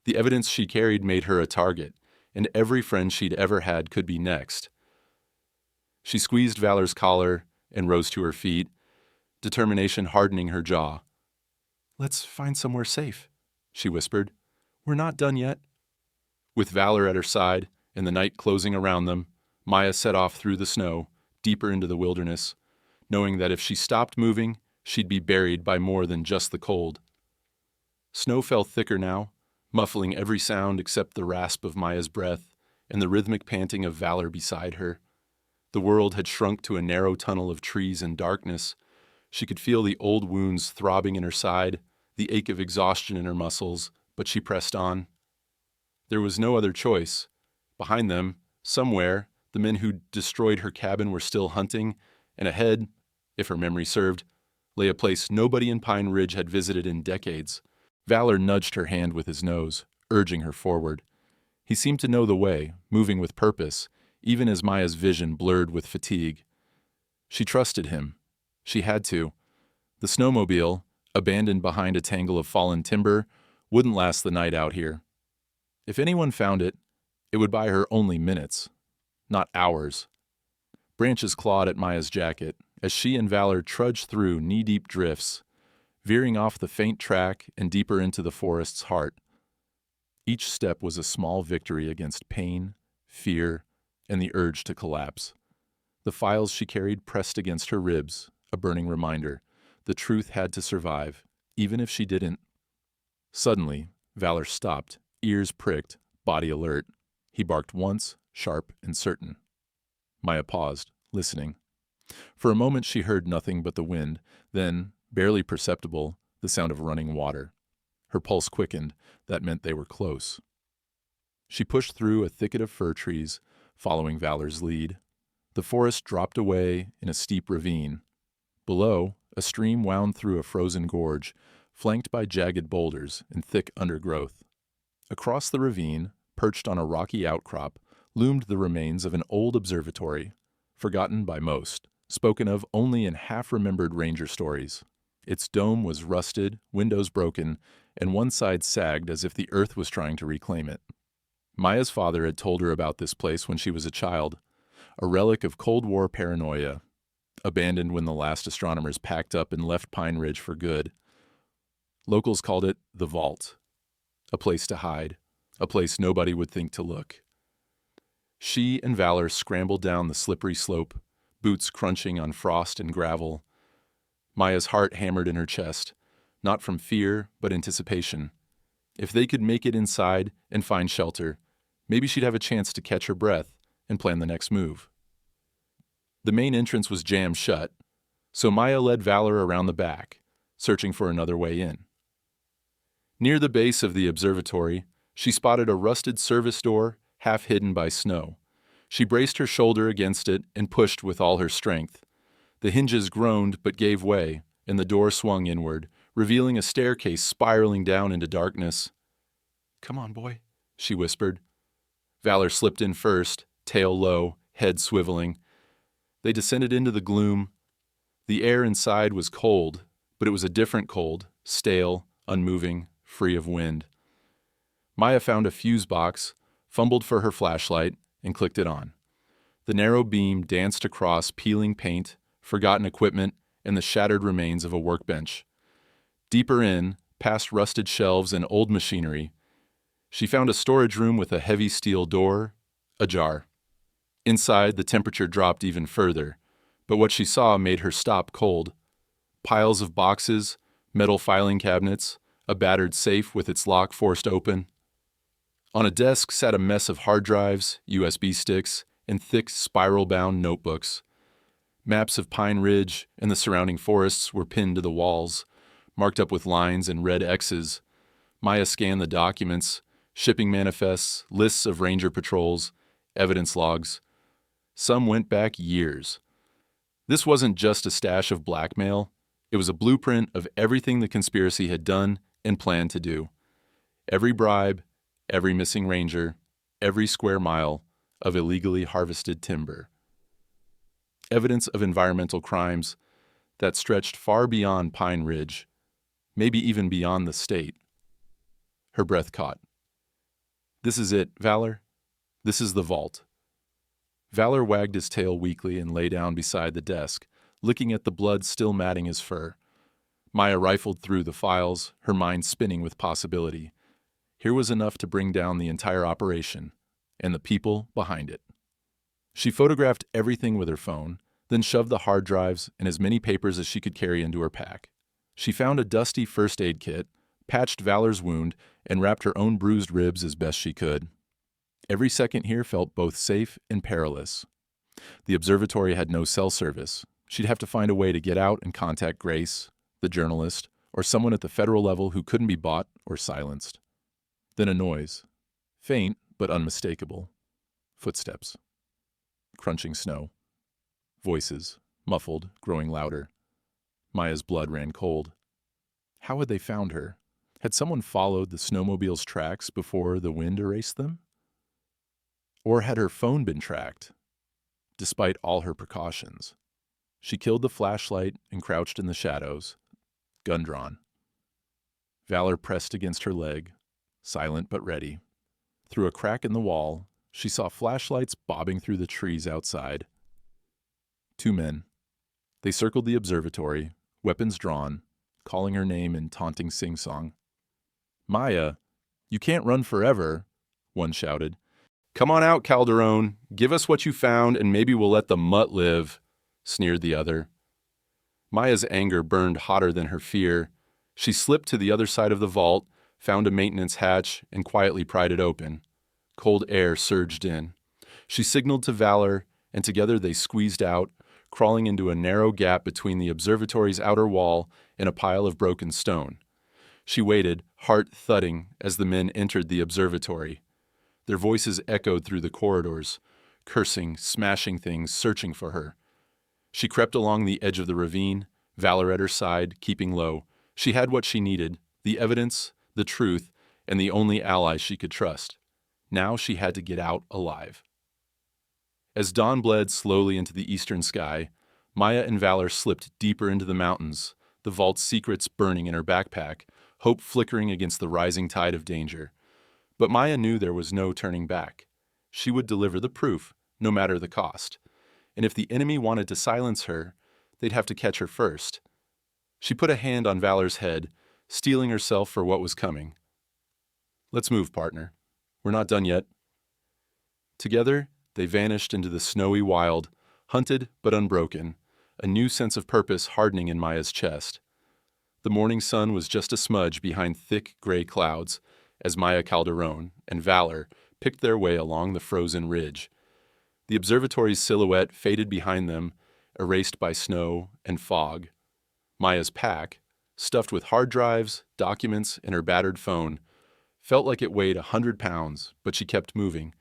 The evidence she carried made her a target, and every friend she'd ever had could be next. She squeezed Valor's collar and rose to her feet, determination hardening her jaw. "Let's find somewhere safe," she whispered. "We're not done yet." With Valor at her side and the night closing around them, Maya set off through the snow, deeper into the wilderness, knowing that if she stopped moving, she'd be buried by more than just the cold. Snow fell thicker now, muffling every sound except the rasp of Maya's breath and the rhythmic panting of Valor beside her. The world had shrunk to a narrow tunnel of trees and darkness. She could feel the old wounds throbbing in her side, the ache of exhaustion in her muscles, but she pressed on. There was no other choice. Behind them, somewhere, the men who destroyed her cabin were still hunting, and ahead, if her memory served, lay a place nobody in Pine Ridge had visited in decades. Valor nudged her hand with his nose, urging her forward. He seemed to know the way, moving with purpose, even as Maya's vision blurred with fatigue. She trusted him. She had to. The snowmobile, abandoned behind a tangle of fallen timber, wouldn't last the night out here. If anyone found it, it would buy her only minutes, not hours. Branches clawed at Maya's jacket as she and Valor trudged through knee-deep drifts, veering off the faint track and deeper into the forest's heart. Each step was a small victory against pain, fear, and the urge to collapse. The files she carried pressed against her ribs, a burning reminder. The truth had to survive, even if she didn't. Suddenly, Valor stopped, ears pricked, body alert. He barked once, sharp and certain. Maya paused, listening. For a moment she heard nothing but the wind, then, barely perceptible, the sound of running water. Her pulse quickened. That meant they were close. She pushed through a thicket of fir trees, following Valor's lead. The forest dropped away in a steep ravine. Below, a stream wound through a frozen gorge, flanked by jagged boulders and thick undergrowth. Across the ravine, perched on a rocky outcrop, loomed the remains of an old observatory, forgotten by most, spoken of only in half-remembered ranger stories. Its dome was rusted, windows broken, and one side sagged as if the earth was trying to reclaim it. Maya's father had told her about this place when she was a child, a relic of Cold War paranoia, abandoned when the last astronomers packed up and left Pine Ridge for good. Locals called it the Vault, a place to hide, a place nobody would think to look. She and Valor scrambled down the slippery slope, boots crunching on frost and gravel. Maya's heart hammered in her chest, not from fear, but anticipation. If they could make it inside and find shelter, maybe she'd have a chance to catch her breath and plan the next move. The main entrance was jammed shut, so Maya led Valor around the back, searching for another way in. Near the base of the observatory, she spotted a rusted service door half hidden by snow. She braced her shoulder against it and pushed with all her strength. The hinges groaned but gave way, and the door swung inward, revealing a staircase spiraling down into darkness. "Come on, boy," she whispered. Valor slipped in first, tail low, head swiveling. They descended into the gloom. The air inside was cold, but it was a different cold, stale, unmoving, free of wind. Maya found a fuse box, fumbled for her flashlight, and clicked it on. The narrow beam danced across peeling paint, forgotten equipment, and the shattered remains of a workbench. Deeper in, past rusted shelves and old machinery, she found a storage room with a heavy steel door, ajar. Inside, the temperature dropped even further, but what she saw made her stop cold. Piles of boxes, metal filing cabinets, a battered safe with its lock forced open. On a desk sat a mess of hard drives, USB sticks, and thick spiral-bound notebooks. Maps of Pine Ridge and the surrounding forests were pinned to the walls, marked up with lines and red X's. Maya scanned the documents, shipping manifests, lists of ranger patrols, evidence logs. Some went back years. This wasn't just a stash of blackmail. It was a blueprint of everything the conspiracy had done and planned to do. Every bribe, every missing ranger, every square mile of illegally harvested timber. Evidence of environmental crimes that stretched far beyond Pine Ridge, maybe even beyond the state. Her breath caught. "This is it, Valor. This is the vault." Valor wagged his tail weakly and lay down beside the desk, looking at the blood still matting his fur. Maya rifled through the files, her mind spinning with possibility. Here was enough to bring down the entire operation, and the people behind it. She photographed everything with her phone, then shoved the hard drives and as many papers as she could carry into her pack. She found a dusty first aid kit, patched Valor's wound, and wrapped her own bruised ribs as best she could. Every second here felt both safe and perilous. The observatory had no cell service. She'd have to find a way to get out and contact Grace, the journalist, or someone at the federal level who couldn't be bought or silenced. Then a noise. Faint, but unmistakable. Footsteps. Crunching snow. Voices, muffled, growing louder. Maya's blood ran cold. How had they found her? Had someone followed the snowmobile's tracks before the wind erased them? Or had her phone been tracked? Despite all her precautions. She killed the flashlight and crouched in the shadows, gun drawn. Valor pressed against her leg, silent but ready. Through a crack in the wall, she saw flashlights bobbing through the trees outside. 2 men. They circled the observatory, weapons drawn, calling her name in taunting sing-song. "Maya, you can't run forever," one shouted. "Come on out, Calderon. Give us what you found and maybe we'll let the mutt live," sneered the other. Maya's anger burned hotter than her fear. She slipped to the other side of the vault, found a maintenance hatch, and quietly pried it open. Cold air surged in. She signaled to Valor, and together they squeezed out, crawling into a narrow gap between the observatory's outer wall and a pile of broken stone. She waited, heart thudding, as the men entered the observatory. Their voices echoed through the corridors, cursing, smashing things, searching for her. She crept along the edge of the ravine, Valor at her side, keeping low. She had what she needed, the evidence, the truth, and the only ally she could trust. Now she had to get out alive. As dawn bled slowly into the eastern sky, Maya and Valor slipped deeper into the mountains, the vault's secrets burning in her backpack, hope flickering against the rising tide of danger. But Maya knew there was no turning back. She would deliver the proof, no matter the cost. And if the enemy wanted to silence her, they'd have to catch her first. She put a hand on Valor's head, steeling herself for what was coming. "Let's move, partner. We're not done yet." Together, they vanished into the snowy wild, hunted but unbroken, a new sense of purpose hardening in Maya's chest. The morning sun was just a smudge behind thick gray clouds as Maya Calderon and Valor picked their way along the frozen ridge. The observatory's silhouette faded behind them, erased by snow and fog. Maya's pack, stuffed with hard drives, documents, and her battered phone, felt like it weighed 100 pounds, but she kept moving.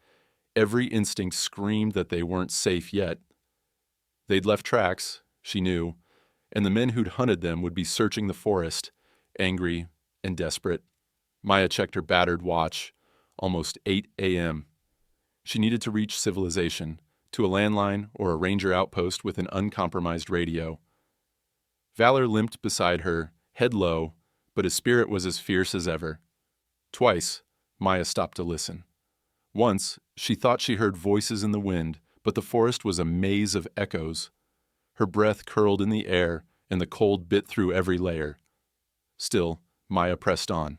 Every instinct screamed that they weren't safe yet. They'd left tracks, she knew, and the men who'd hunted them would be searching the forest, angry and desperate. Maya checked her battered watch. Almost 8 a.m. She needed to reach civilization, to a landline or a ranger outpost with an uncompromised radio. Valor limped beside her, head low, but his spirit was as fierce as ever. Twice, Maya stopped to listen. Once, she thought she heard voices in the wind, but the forest was a maze of echoes. Her breath curled in the air, and the cold bit through every layer. Still, Maya pressed on.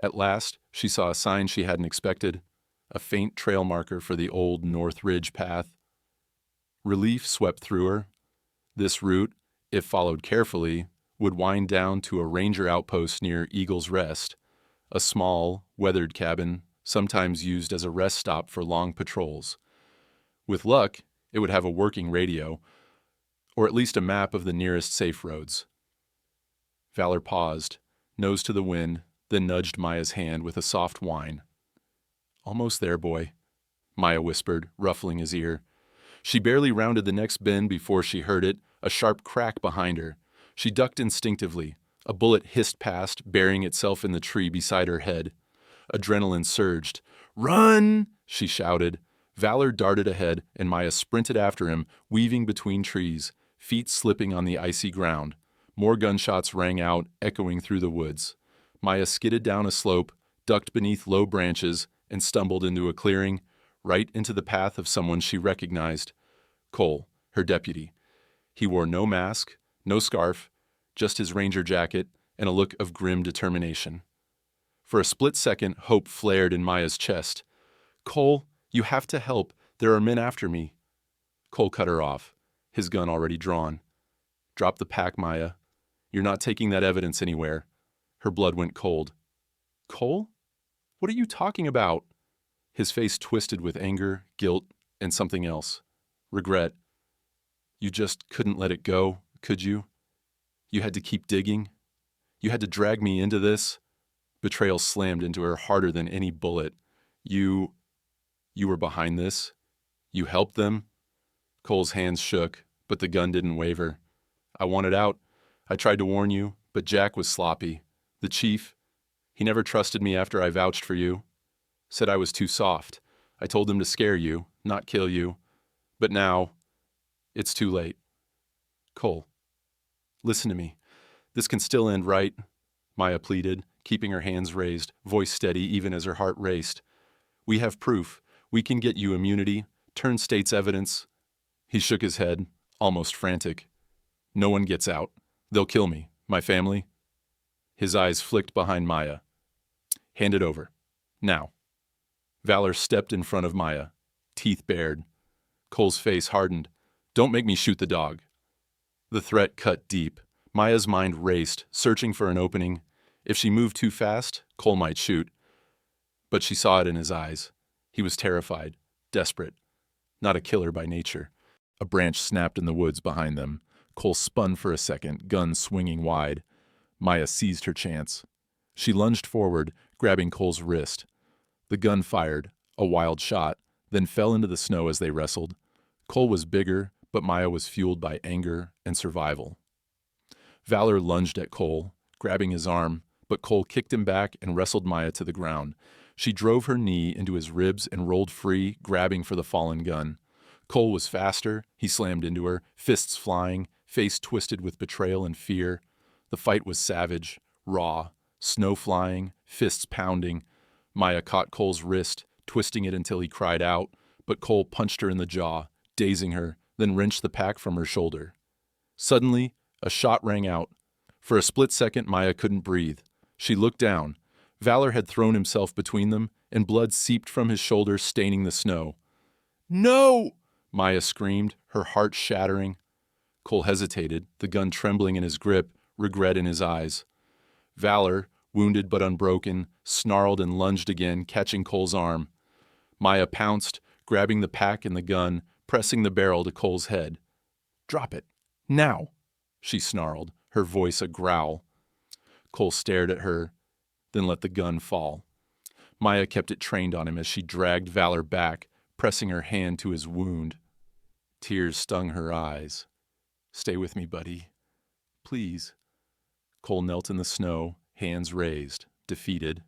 At last, she saw a sign she hadn't expected, a faint trail marker for the old North Ridge path. Relief swept through her. This route, if followed carefully, would wind down to a ranger outpost near Eagle's Rest, a small, weathered cabin sometimes used as a rest stop for long patrols. With luck, it would have a working radio, or at least a map of the nearest safe roads. Valor paused, nose to the wind, then nudged Maya's hand with a soft whine. "Almost there, boy," Maya whispered, ruffling his ear. She barely rounded the next bend before she heard it, a sharp crack behind her. She ducked instinctively. A bullet hissed past, burying itself in the tree beside her head. Adrenaline surged. "Run!" she shouted. Valor darted ahead, and Maya sprinted after him, weaving between trees, feet slipping on the icy ground. More gunshots rang out, echoing through the woods. Maya skidded down a slope, ducked beneath low branches, and stumbled into a clearing, right into the path of someone she recognized. Cole, her deputy. He wore no mask, no scarf, just his ranger jacket and a look of grim determination. For a split second, hope flared in Maya's chest. "Cole, you have to help. There are men after me." Cole cut her off, his gun already drawn. "Drop the pack, Maya. You're not taking that evidence anywhere." Her blood went cold. "Cole? What are you talking about?" His face twisted with anger, guilt, and something else. Regret. "You just couldn't let it go, could you? You had to keep digging? You had to drag me into this?" Betrayal slammed into her harder than any bullet. You were behind this? You helped them?" Cole's hands shook, but the gun didn't waver. "I wanted out. I tried to warn you, but Jack was sloppy. The chief, he never trusted me after I vouched for you. Said I was too soft. I told him to scare you, not kill you. But now, it's too late. Cole, listen to me. This can still end, right?" Maya pleaded, keeping her hands raised, voice steady even as her heart raced. "We have proof. We can get you immunity, turn state's evidence." He shook his head, almost frantic. "No one gets out. They'll kill me. My family." His eyes flicked behind Maya. "Hand it over. Now." Valor stepped in front of Maya, teeth bared. Cole's face hardened. "Don't make me shoot the dog." The threat cut deep. Maya's mind raced, searching for an opening. If she moved too fast, Cole might shoot. But she saw it in his eyes. He was terrified, desperate. Not a killer by nature. A branch snapped in the woods behind them. Cole spun for a second, gun swinging wide. Maya seized her chance. She lunged forward, grabbing Cole's wrist. The gun fired, a wild shot, then fell into the snow as they wrestled. Cole was bigger, but Maya was fueled by anger and survival. Valor lunged at Cole, grabbing his arm, but Cole kicked him back and wrestled Maya to the ground. She drove her knee into his ribs and rolled free, grabbing for the fallen gun. Cole was faster. He slammed into her, fists flying, face twisted with betrayal and fear. The fight was savage, raw, snow flying, fists pounding. Maya caught Cole's wrist, twisting it until he cried out, but Cole punched her in the jaw, dazing her, then wrenched the pack from her shoulder. Suddenly, a shot rang out. For a split second, Maya couldn't breathe. She looked down. Valor had thrown himself between them, and blood seeped from his shoulder, staining the snow. "No!" Maya screamed, her heart shattering. Cole hesitated, the gun trembling in his grip, regret in his eyes. Valor, wounded but unbroken, snarled and lunged again, catching Cole's arm. Maya pounced, grabbing the pack and the gun, pressing the barrel to Cole's head. "Drop it. Now!" she snarled, her voice a growl. Cole stared at her, then let the gun fall. Maya kept it trained on him as she dragged Valor back, pressing her hand to his wound. Tears stung her eyes. "Stay with me, buddy. Please." Cole knelt in the snow, hands raised, defeated.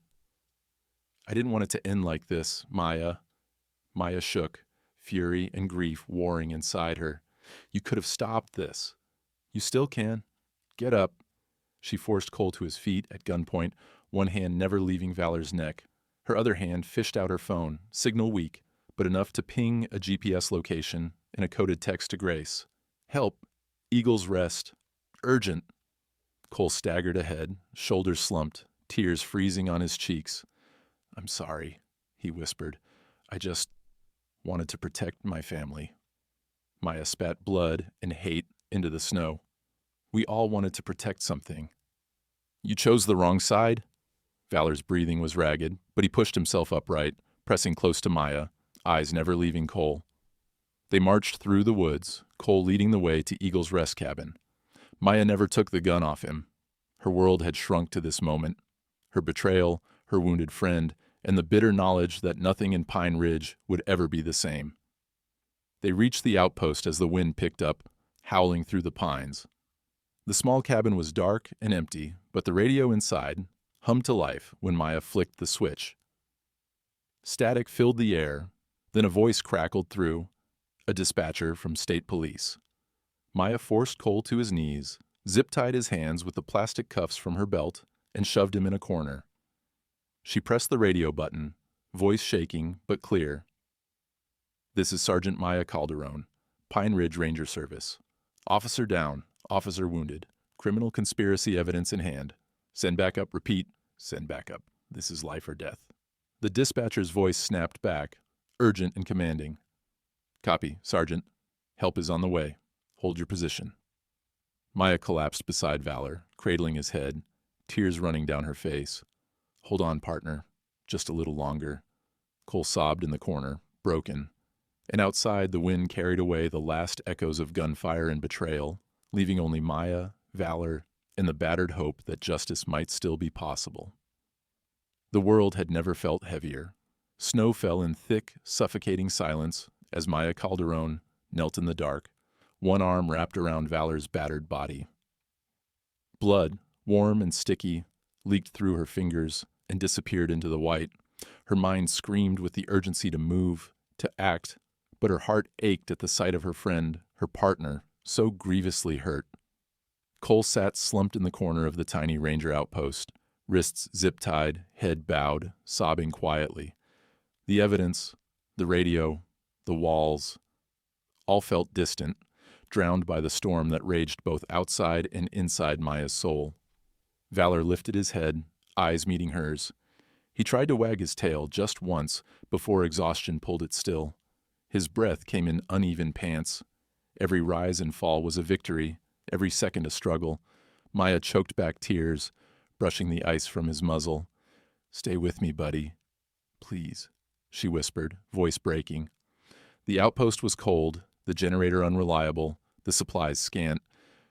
"I didn't want it to end like this, Maya." Maya shook, fury and grief warring inside her. "You could have stopped this. You still can. Get up." She forced Cole to his feet at gunpoint, one hand never leaving Valor's neck. Her other hand fished out her phone, signal weak, but enough to ping a GPS location and a coded text to Grace. "Help. Eagle's Rest. Urgent." Cole staggered ahead, shoulders slumped, tears freezing on his cheeks. "I'm sorry," he whispered. "I just wanted to protect my family." Maya spat blood and hate into the snow. "We all wanted to protect something." "You chose the wrong side?" Valor's breathing was ragged, but he pushed himself upright, pressing close to Maya, eyes never leaving Cole. They marched through the woods, Cole leading the way to Eagle's Rest cabin. Maya never took the gun off him. Her world had shrunk to this moment. Her betrayal, her wounded friend, and the bitter knowledge that nothing in Pine Ridge would ever be the same. They reached the outpost as the wind picked up, howling through the pines. The small cabin was dark and empty, but the radio inside hummed to life when Maya flicked the switch. Static filled the air, then a voice crackled through, a dispatcher from state police. Maya forced Cole to his knees, zip-tied his hands with the plastic cuffs from her belt, and shoved him in a corner. She pressed the radio button, voice shaking but clear. "This is Sergeant Maya Calderon, Pine Ridge Ranger Service. Officer down, officer wounded. Criminal conspiracy evidence in hand. Send back up, repeat, send back up. This is life or death." The dispatcher's voice snapped back, urgent and commanding. "Copy, Sergeant. Help is on the way. Hold your position." Maya collapsed beside Valor, cradling his head, tears running down her face. "Hold on, partner. Just a little longer." Cole sobbed in the corner, broken. And outside, the wind carried away the last echoes of gunfire and betrayal, leaving only Maya, Valor, and the battered hope that justice might still be possible. The world had never felt heavier. Snow fell in thick, suffocating silence as Maya Calderon knelt in the dark, one arm wrapped around Valor's battered body. Blood, warm and sticky, leaked through her fingers and disappeared into the white. Her mind screamed with the urgency to move, to act, but her heart ached at the sight of her friend, her partner, so grievously hurt. Cole sat slumped in the corner of the tiny ranger outpost, wrists zip-tied, head bowed, sobbing quietly. The evidence, the radio, the walls, all felt distant, drowned by the storm that raged both outside and inside Maya's soul. Valor lifted his head, eyes meeting hers. He tried to wag his tail just once before exhaustion pulled it still. His breath came in uneven pants. Every rise and fall was a victory, every second a struggle. Maya choked back tears, brushing the ice from his muzzle. "Stay with me, buddy. Please," she whispered, voice breaking. The outpost was cold, the generator unreliable, the supplies scant.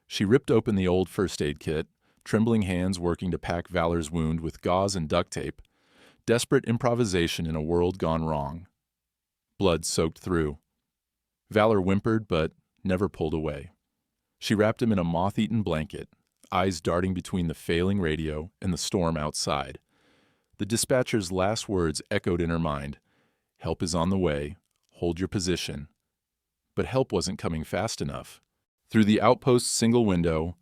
She ripped open the old first aid kit, trembling hands working to pack Valor's wound with gauze and duct tape. Desperate improvisation in a world gone wrong. Blood soaked through. Valor whimpered but never pulled away. She wrapped him in a moth-eaten blanket, eyes darting between the failing radio and the storm outside. The dispatcher's last words echoed in her mind. "Help is on the way. Hold your position." But help wasn't coming fast enough. Through the outpost's single window,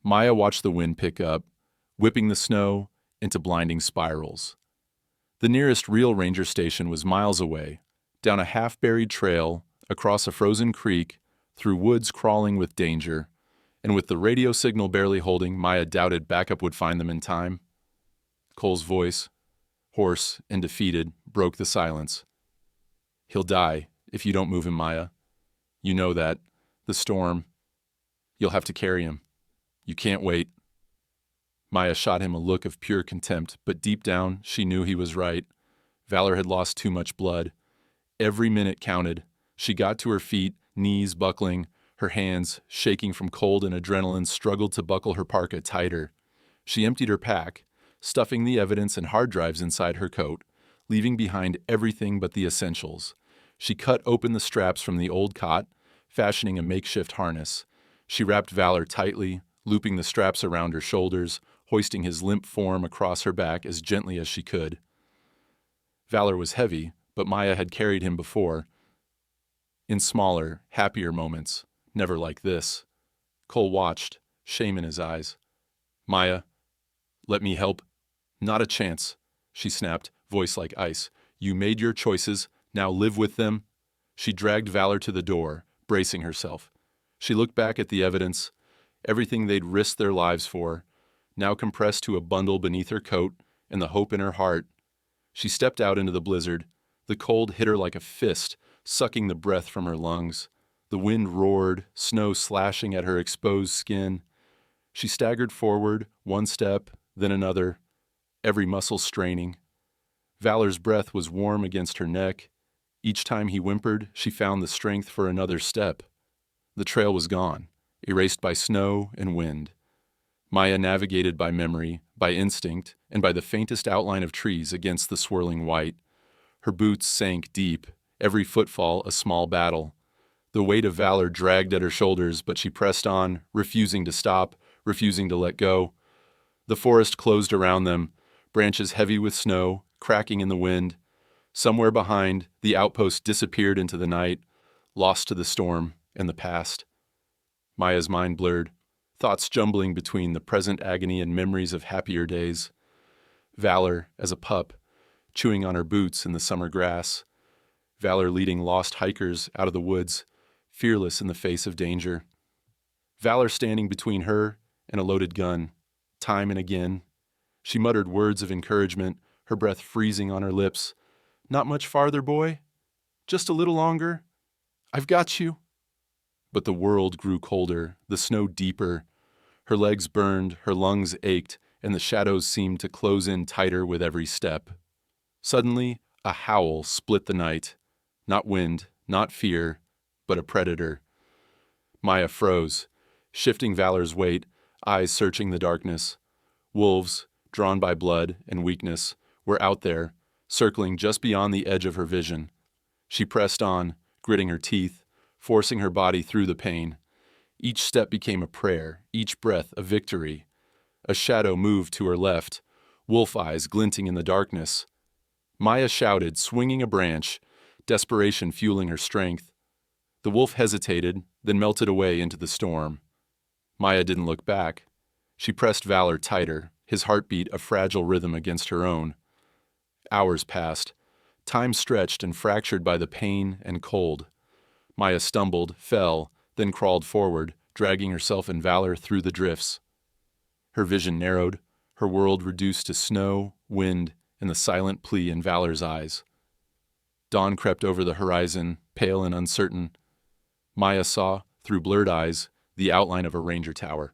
Maya watched the wind pick up, whipping the snow into blinding spirals. The nearest real ranger station was miles away, down a half-buried trail, across a frozen creek, through woods crawling with danger, And with the radio signal barely holding, Maya doubted backup would find them in time. Cole's voice, hoarse and defeated, broke the silence. "He'll die if you don't move him, Maya. You know that. The storm. You'll have to carry him. You can't wait." Maya shot him a look of pure contempt, but deep down, she knew he was right. Valor had lost too much blood. Every minute counted. She got to her feet, knees buckling, her hands, shaking from cold and adrenaline, struggled to buckle her parka tighter. She emptied her pack, stuffing the evidence and hard drives inside her coat, leaving behind everything but the essentials. She cut open the straps from the old cot, fashioning a makeshift harness. She wrapped Valor tightly, looping the straps around her shoulders, hoisting his limp form across her back as gently as she could. Valor was heavy, but Maya had carried him before. In smaller, happier moments, never like this. Cole watched, shame in his eyes. "Maya, let me help." "Not a chance," she snapped, voice like ice. "You made your choices, now live with them." She dragged Valor to the door, bracing herself. She looked back at the evidence, everything they'd risked their lives for, now compressed to a bundle beneath her coat and the hope in her heart. She stepped out into the blizzard. The cold hit her like a fist, sucking the breath from her lungs. The wind roared, snow slashing at her exposed skin. She staggered forward, one step, then another, every muscle straining. Valor's breath was warm against her neck. Each time he whimpered, she found the strength for another step. The trail was gone, erased by snow and wind. Maya navigated by memory, by instinct, and by the faintest outline of trees against the swirling white. Her boots sank deep, every footfall a small battle. The weight of Valor dragged at her shoulders, but she pressed on, refusing to stop, refusing to let go. The forest closed around them, branches heavy with snow, cracking in the wind. Somewhere behind, the outpost disappeared into the night, lost to the storm and the past. Maya's mind blurred, thoughts jumbling between the present agony and memories of happier days. Valor, as a pup, chewing on her boots in the summer grass. Valor leading lost hikers out of the woods, fearless in the face of danger. Valor standing between her and a loaded gun, time and again. She muttered words of encouragement, her breath freezing on her lips. "Not much farther, boy? Just a little longer? I've got you." But the world grew colder, the snow deeper. Her legs burned, her lungs ached, and the shadows seemed to close in tighter with every step. Suddenly, a howl split the night. Not wind, not fear, but a predator. Maya froze, shifting Valor's weight, eyes searching the darkness. Wolves, drawn by blood and weakness, were out there, circling just beyond the edge of her vision. She pressed on, gritting her teeth, forcing her body through the pain. Each step became a prayer, each breath a victory. A shadow moved to her left, wolf eyes glinting in the darkness. Maya shouted, swinging a branch, desperation fueling her strength. The wolf hesitated, then melted away into the storm. Maya didn't look back. She pressed Valor tighter, his heartbeat a fragile rhythm against her own. Hours passed, time stretched and fractured by the pain and cold. Maya stumbled, fell, then crawled forward, dragging herself and Valor through the drifts. Her vision narrowed, her world reduced to snow, wind, and the silent plea in Valor's eyes. Dawn crept over the horizon, pale and uncertain. Maya saw, through blurred eyes, the outline of a ranger tower,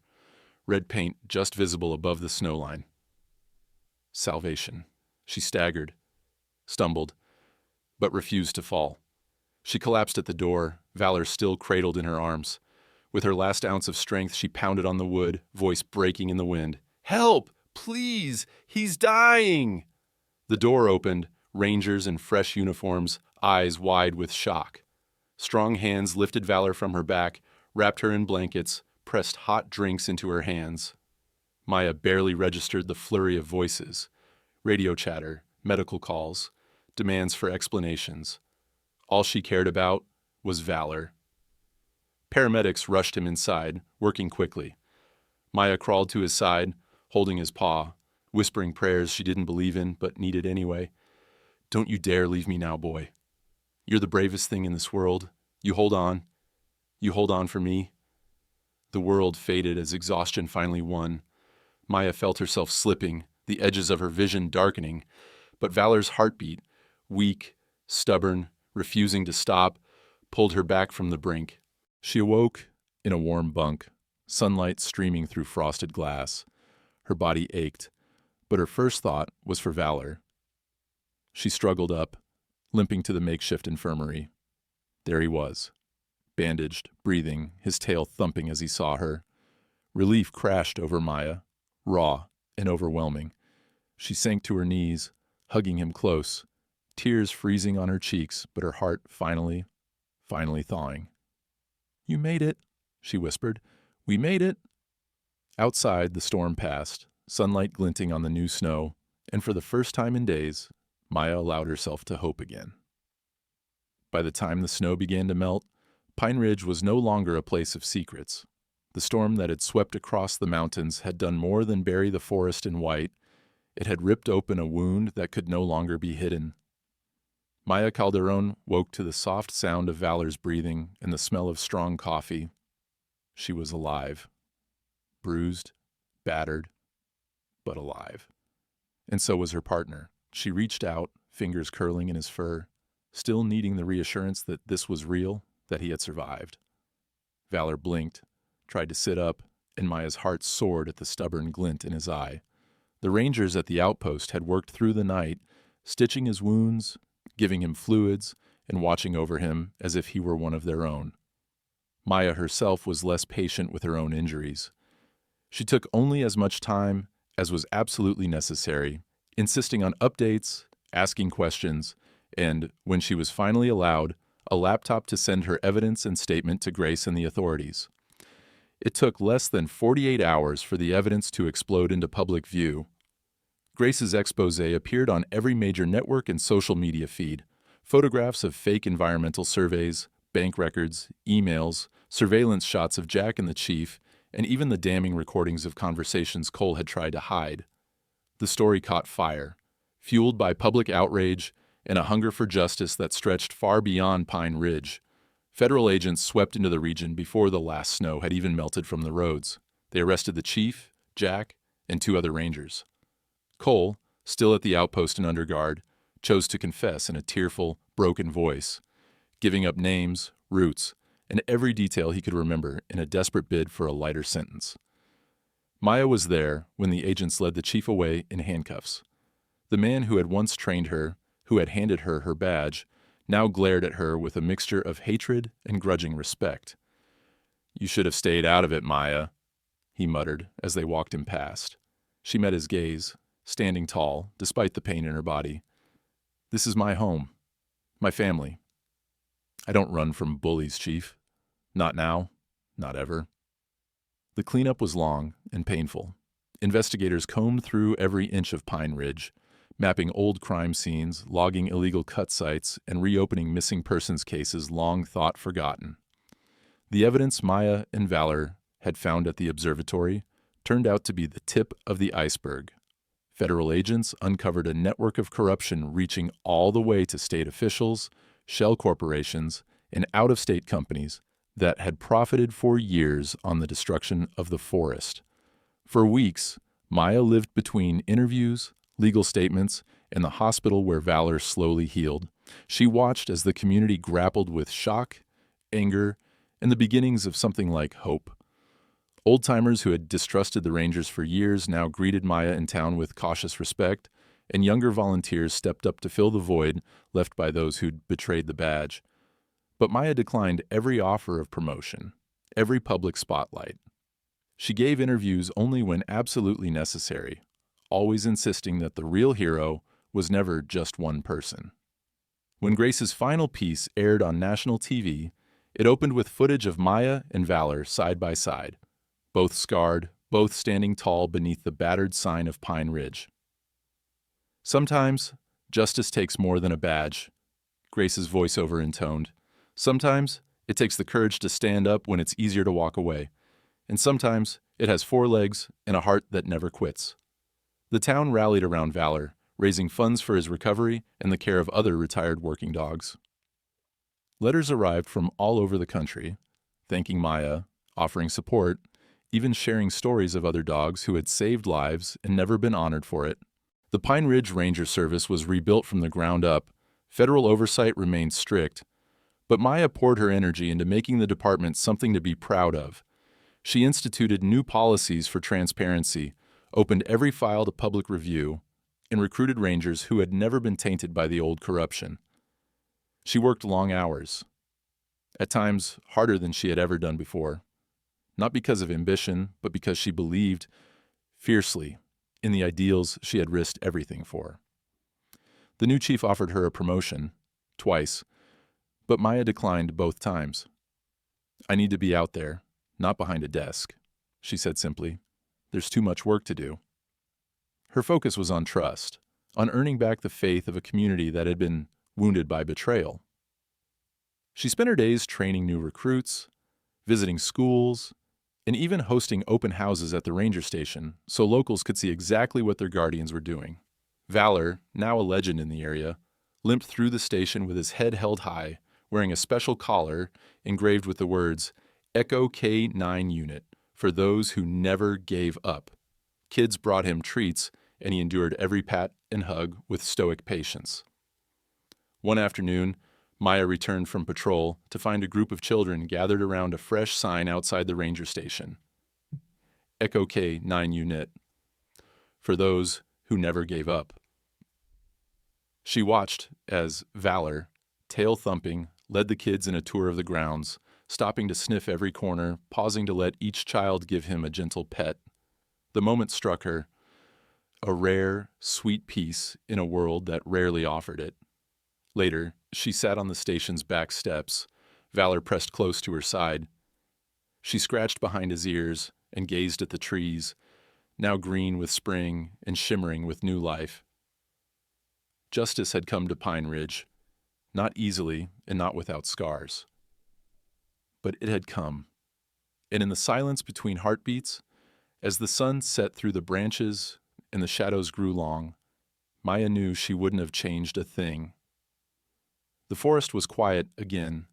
red paint just visible above the snow line. Salvation. She staggered, stumbled, but refused to fall. She collapsed at the door, Valor still cradled in her arms. With her last ounce of strength, she pounded on the wood, voice breaking in the wind. "Help! Please! He's dying!" The door opened, rangers in fresh uniforms, eyes wide with shock. Strong hands lifted Valor from her back, wrapped her in blankets, pressed hot drinks into her hands. Maya barely registered the flurry of voices. Radio chatter, medical calls, demands for explanations. All she cared about was Valor. Paramedics rushed him inside, working quickly. Maya crawled to his side, holding his paw, whispering prayers she didn't believe in but needed anyway. "Don't you dare leave me now, boy. You're the bravest thing in this world. You hold on. You hold on for me." The world faded as exhaustion finally won. Maya felt herself slipping, the edges of her vision darkening, but Valor's heartbeat, weak, stubborn, refusing to stop, pulled her back from the brink. She awoke in a warm bunk, sunlight streaming through frosted glass. Her body ached, but her first thought was for Valor. She struggled up, limping to the makeshift infirmary. There he was, bandaged, breathing, his tail thumping as he saw her. Relief crashed over Maya, raw and overwhelming. She sank to her knees, hugging him close, tears freezing on her cheeks, but her heart finally thawing. "You made it," she whispered. "We made it." Outside, the storm passed, sunlight glinting on the new snow, and for the first time in days, Maya allowed herself to hope again. By the time the snow began to melt, Pine Ridge was no longer a place of secrets. The storm that had swept across the mountains had done more than bury the forest in white. It had ripped open a wound that could no longer be hidden. Maya Calderon woke to the soft sound of Valor's breathing and the smell of strong coffee. She was alive. Bruised, battered, but alive. And so was her partner. She reached out, fingers curling in his fur, still needing the reassurance that this was real, that he had survived. Valor blinked, tried to sit up, and Maya's heart soared at the stubborn glint in his eye. The rangers at the outpost had worked through the night, stitching his wounds, giving him fluids, and watching over him as if he were one of their own. Maya herself was less patient with her own injuries. She took only as much time as was absolutely necessary, insisting on updates, asking questions, and, when she was finally allowed, a laptop to send her evidence and statement to Grace and the authorities. It took less than 48 hours for the evidence to explode into public view. Grace's expose appeared on every major network and social media feed. Photographs of fake environmental surveys, bank records, emails, surveillance shots of Jack and the chief, and even the damning recordings of conversations Cole had tried to hide. The story caught fire, fueled by public outrage and a hunger for justice that stretched far beyond Pine Ridge. Federal agents swept into the region before the last snow had even melted from the roads. They arrested the chief, Jack, and 2 other rangers. Cole, still at the outpost and under guard, chose to confess in a tearful, broken voice, giving up names, routes, and every detail he could remember in a desperate bid for a lighter sentence. Maya was there when the agents led the chief away in handcuffs. The man who had once trained her, who had handed her her badge, now glared at her with a mixture of hatred and grudging respect. "You should have stayed out of it, Maya," he muttered as they walked him past. She met his gaze, standing tall, despite the pain in her body. "This is my home, my family. I don't run from bullies, Chief. Not now, not ever." The cleanup was long and painful. Investigators combed through every inch of Pine Ridge, mapping old crime scenes, logging illegal cut sites, and reopening missing persons cases long thought forgotten. The evidence Maya and Valor had found at the observatory turned out to be the tip of the iceberg. Federal agents uncovered a network of corruption reaching all the way to state officials, shell corporations, and out-of-state companies that had profited for years on the destruction of the forest. For weeks, Maya lived between interviews, legal statements, and the hospital where Valor slowly healed. She watched as the community grappled with shock, anger, and the beginnings of something like hope. Old-timers who had distrusted the Rangers for years now greeted Maya in town with cautious respect, and younger volunteers stepped up to fill the void left by those who'd betrayed the badge. But Maya declined every offer of promotion, every public spotlight. She gave interviews only when absolutely necessary, always insisting that the real hero was never just one person. When Grace's final piece aired on national TV, it opened with footage of Maya and Valor side by side, both scarred, both standing tall beneath the battered sign of Pine Ridge. "Sometimes, justice takes more than a badge," Grace's voiceover intoned. "Sometimes, it takes the courage to stand up when it's easier to walk away. And sometimes, it has 4 legs and a heart that never quits." The town rallied around Valor, raising funds for his recovery and the care of other retired working dogs. Letters arrived from all over the country, thanking Maya, offering support, even sharing stories of other dogs who had saved lives and never been honored for it. The Pine Ridge Ranger Service was rebuilt from the ground up. Federal oversight remained strict, but Maya poured her energy into making the department something to be proud of. She instituted new policies for transparency, opened every file to public review, and recruited rangers who had never been tainted by the old corruption. She worked long hours, at times harder than she had ever done before, not because of ambition, but because she believed fiercely in the ideals she had risked everything for. The new chief offered her a promotion, twice, but Maya declined both times. "I need to be out there, not behind a desk," she said simply. "There's too much work to do." Her focus was on trust, on earning back the faith of a community that had been wounded by betrayal. She spent her days training new recruits, visiting schools, and even hosting open houses at the ranger station so locals could see exactly what their guardians were doing. Valor, now a legend in the area, limped through the station with his head held high, wearing a special collar engraved with the words, "Echo K9 Unit, for those who never gave up." Kids brought him treats, and he endured every pat and hug with stoic patience. One afternoon, Maya returned from patrol to find a group of children gathered around a fresh sign outside the ranger station. "Echo K9 Unit, for those who never gave up." She watched as Valor, tail-thumping, led the kids in a tour of the grounds, stopping to sniff every corner, pausing to let each child give him a gentle pet. The moment struck her, a rare, sweet peace in a world that rarely offered it. Later, she sat on the station's back steps, Valor pressed close to her side. She scratched behind his ears and gazed at the trees, now green with spring and shimmering with new life. Justice had come to Pine Ridge, not easily and not without scars. But it had come, and in the silence between heartbeats, as the sun set through the branches and the shadows grew long, Maya knew she wouldn't have changed a thing. The forest was quiet again,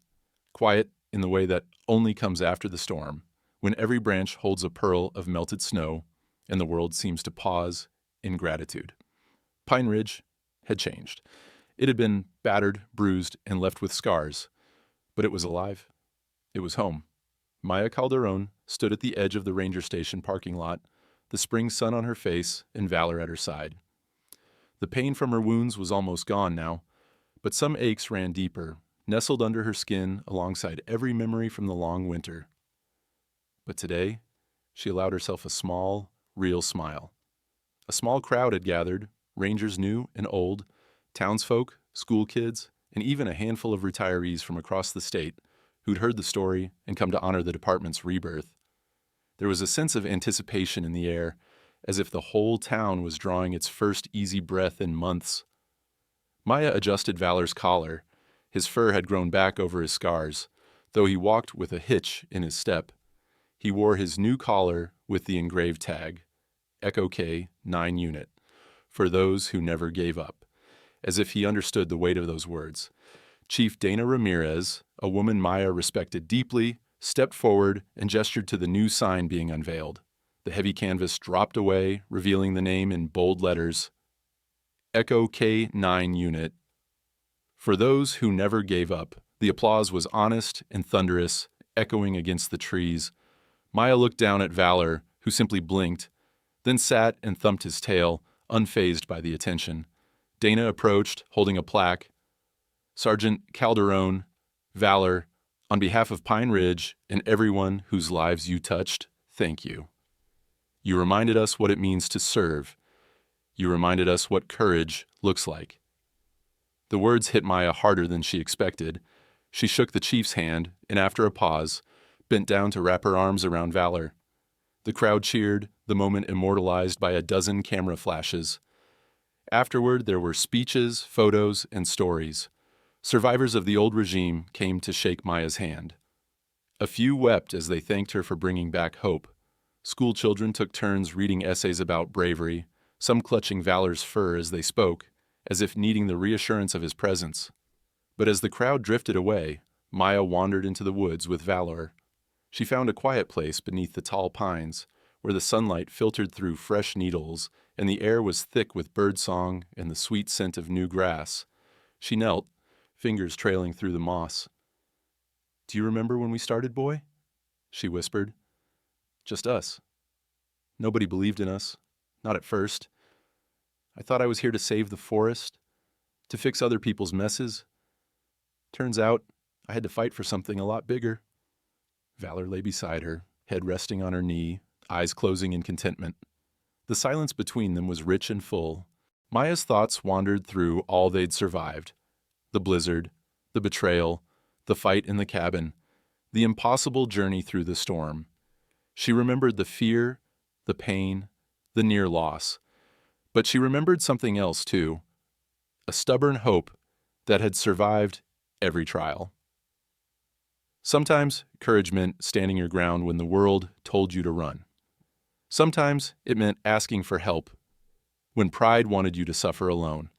quiet in the way that only comes after the storm, when every branch holds a pearl of melted snow and the world seems to pause in gratitude. Pine Ridge had changed. It had been battered, bruised, and left with scars, but it was alive. It was home. Maya Calderon stood at the edge of the ranger station parking lot, the spring sun on her face and Valor at her side. The pain from her wounds was almost gone now, but some aches ran deeper, nestled under her skin alongside every memory from the long winter. But today, she allowed herself a small, real smile. A small crowd had gathered, rangers new and old, townsfolk, school kids, and even a handful of retirees from across the state who'd heard the story and come to honor the department's rebirth. There was a sense of anticipation in the air, as if the whole town was drawing its first easy breath in months. Maya adjusted Valor's collar. His fur had grown back over his scars, though he walked with a hitch in his step. He wore his new collar with the engraved tag, Echo K9 Unit, for those who never gave up, as if he understood the weight of those words. Chief Dana Ramirez, a woman Maya respected deeply, stepped forward and gestured to the new sign being unveiled. The heavy canvas dropped away, revealing the name in bold letters, Echo K9 Unit, for those who never gave up. The applause was honest and thunderous, echoing against the trees. Maya looked down at Valor, who simply blinked, then sat and thumped his tail, unfazed by the attention. Dana approached, holding a plaque. "Sergeant Calderon, Valor, on behalf of Pine Ridge and everyone whose lives you touched, thank you. You reminded us what it means to serve. You reminded us what courage looks like." The words hit Maya harder than she expected. She shook the chief's hand, and after a pause, bent down to wrap her arms around Valor. The crowd cheered, the moment immortalized by a dozen camera flashes. Afterward, there were speeches, photos, and stories. Survivors of the old regime came to shake Maya's hand. A few wept as they thanked her for bringing back hope. School children took turns reading essays about bravery, some clutching Valor's fur as they spoke, as if needing the reassurance of his presence. But as the crowd drifted away, Maya wandered into the woods with Valor. She found a quiet place beneath the tall pines, where the sunlight filtered through fresh needles and the air was thick with birdsong and the sweet scent of new grass. She knelt, fingers trailing through the moss. "Do you remember when we started, boy?" she whispered. "Just us. Nobody believed in us. Not at first. I thought I was here to save the forest, to fix other people's messes. Turns out I had to fight for something a lot bigger." Valor lay beside her, head resting on her knee, eyes closing in contentment. The silence between them was rich and full. Maya's thoughts wandered through all they'd survived. The blizzard, the betrayal, the fight in the cabin, the impossible journey through the storm. She remembered the fear, the pain, the near loss. But she remembered something else, too. A stubborn hope that had survived every trial. Sometimes courage meant standing your ground when the world told you to run. Sometimes it meant asking for help when pride wanted you to suffer alone.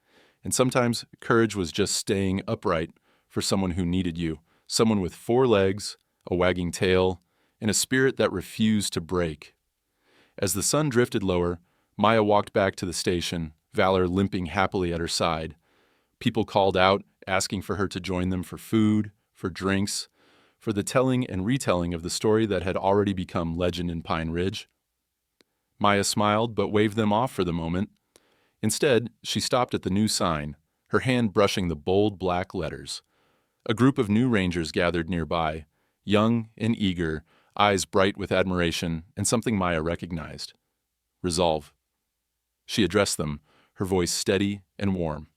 And sometimes courage was just staying upright for someone who needed you, someone with 4 legs, a wagging tail, and a spirit that refused to break. As the sun drifted lower, Maya walked back to the station, Valor limping happily at her side. People called out, asking for her to join them for food, for drinks, for the telling and retelling of the story that had already become legend in Pine Ridge. Maya smiled but waved them off for the moment. Instead, she stopped at the new sign, her hand brushing the bold black letters. A group of new rangers gathered nearby, young and eager, eyes bright with admiration and something Maya recognized. Resolve. She addressed them, her voice steady and warm.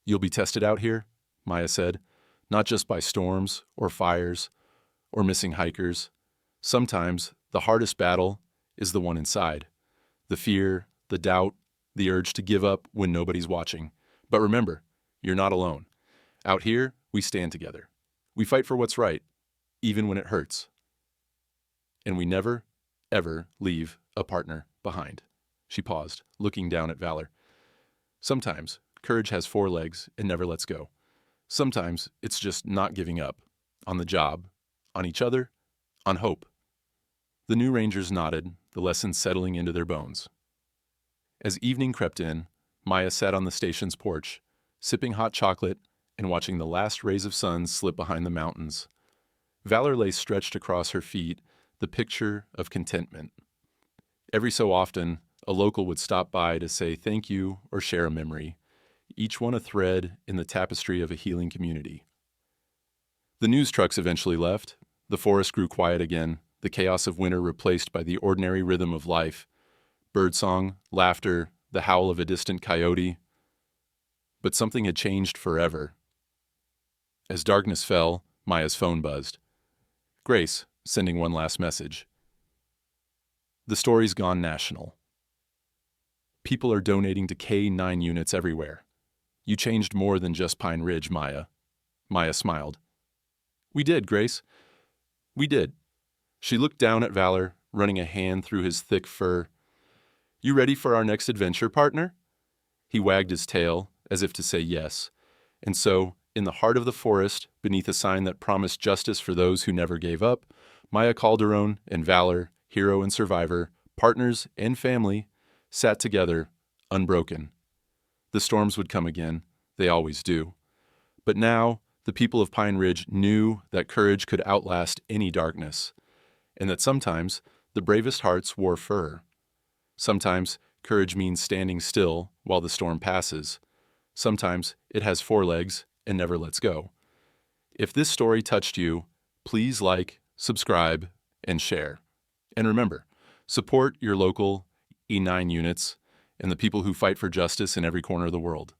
"You'll be tested out here," Maya said, "not just by storms or fires or missing hikers. Sometimes the hardest battle is the one inside. The fear, the doubt, the urge to give up when nobody's watching. But remember, you're not alone. Out here, we stand together. We fight for what's right, even when it hurts. And we never, ever leave a partner behind." She paused, looking down at Valor. "Sometimes courage has 4 legs and never lets go. Sometimes it's just not giving up. On the job, on each other, on hope." The new rangers nodded, the lesson settling into their bones. As evening crept in, Maya sat on the station's porch, sipping hot chocolate and watching the last rays of sun slip behind the mountains. Valor lay stretched across her feet, the picture of contentment. Every so often, a local would stop by to say thank you or share a memory, each one a thread in the tapestry of a healing community. The news trucks eventually left. The forest grew quiet again, the chaos of winter replaced by the ordinary rhythm of life. Birdsong, laughter, the howl of a distant coyote. But something had changed forever. As darkness fell, Maya's phone buzzed. Grace, sending one last message. "The story's gone national. People are donating to K-9 units everywhere. You changed more than just Pine Ridge, Maya." Maya smiled. "We did, Grace. We did." She looked down at Valor, running a hand through his thick fur. "You ready for our next adventure, partner?" He wagged his tail, as if to say yes. And so, in the heart of the forest, beneath a sign that promised justice for those who never gave up, Maya Calderon and Valor, hero and survivor, partners and family, sat together, unbroken. The storms would come again, they always do. But now, the people of Pine Ridge knew that courage could outlast any darkness, and that sometimes the bravest hearts wore fur. Sometimes courage means standing still while the storm passes. Sometimes it has 4 legs and never lets go. If this story touched you, please like, subscribe, and share. And remember, support your local E9 units and the people who fight for justice in every corner of the world.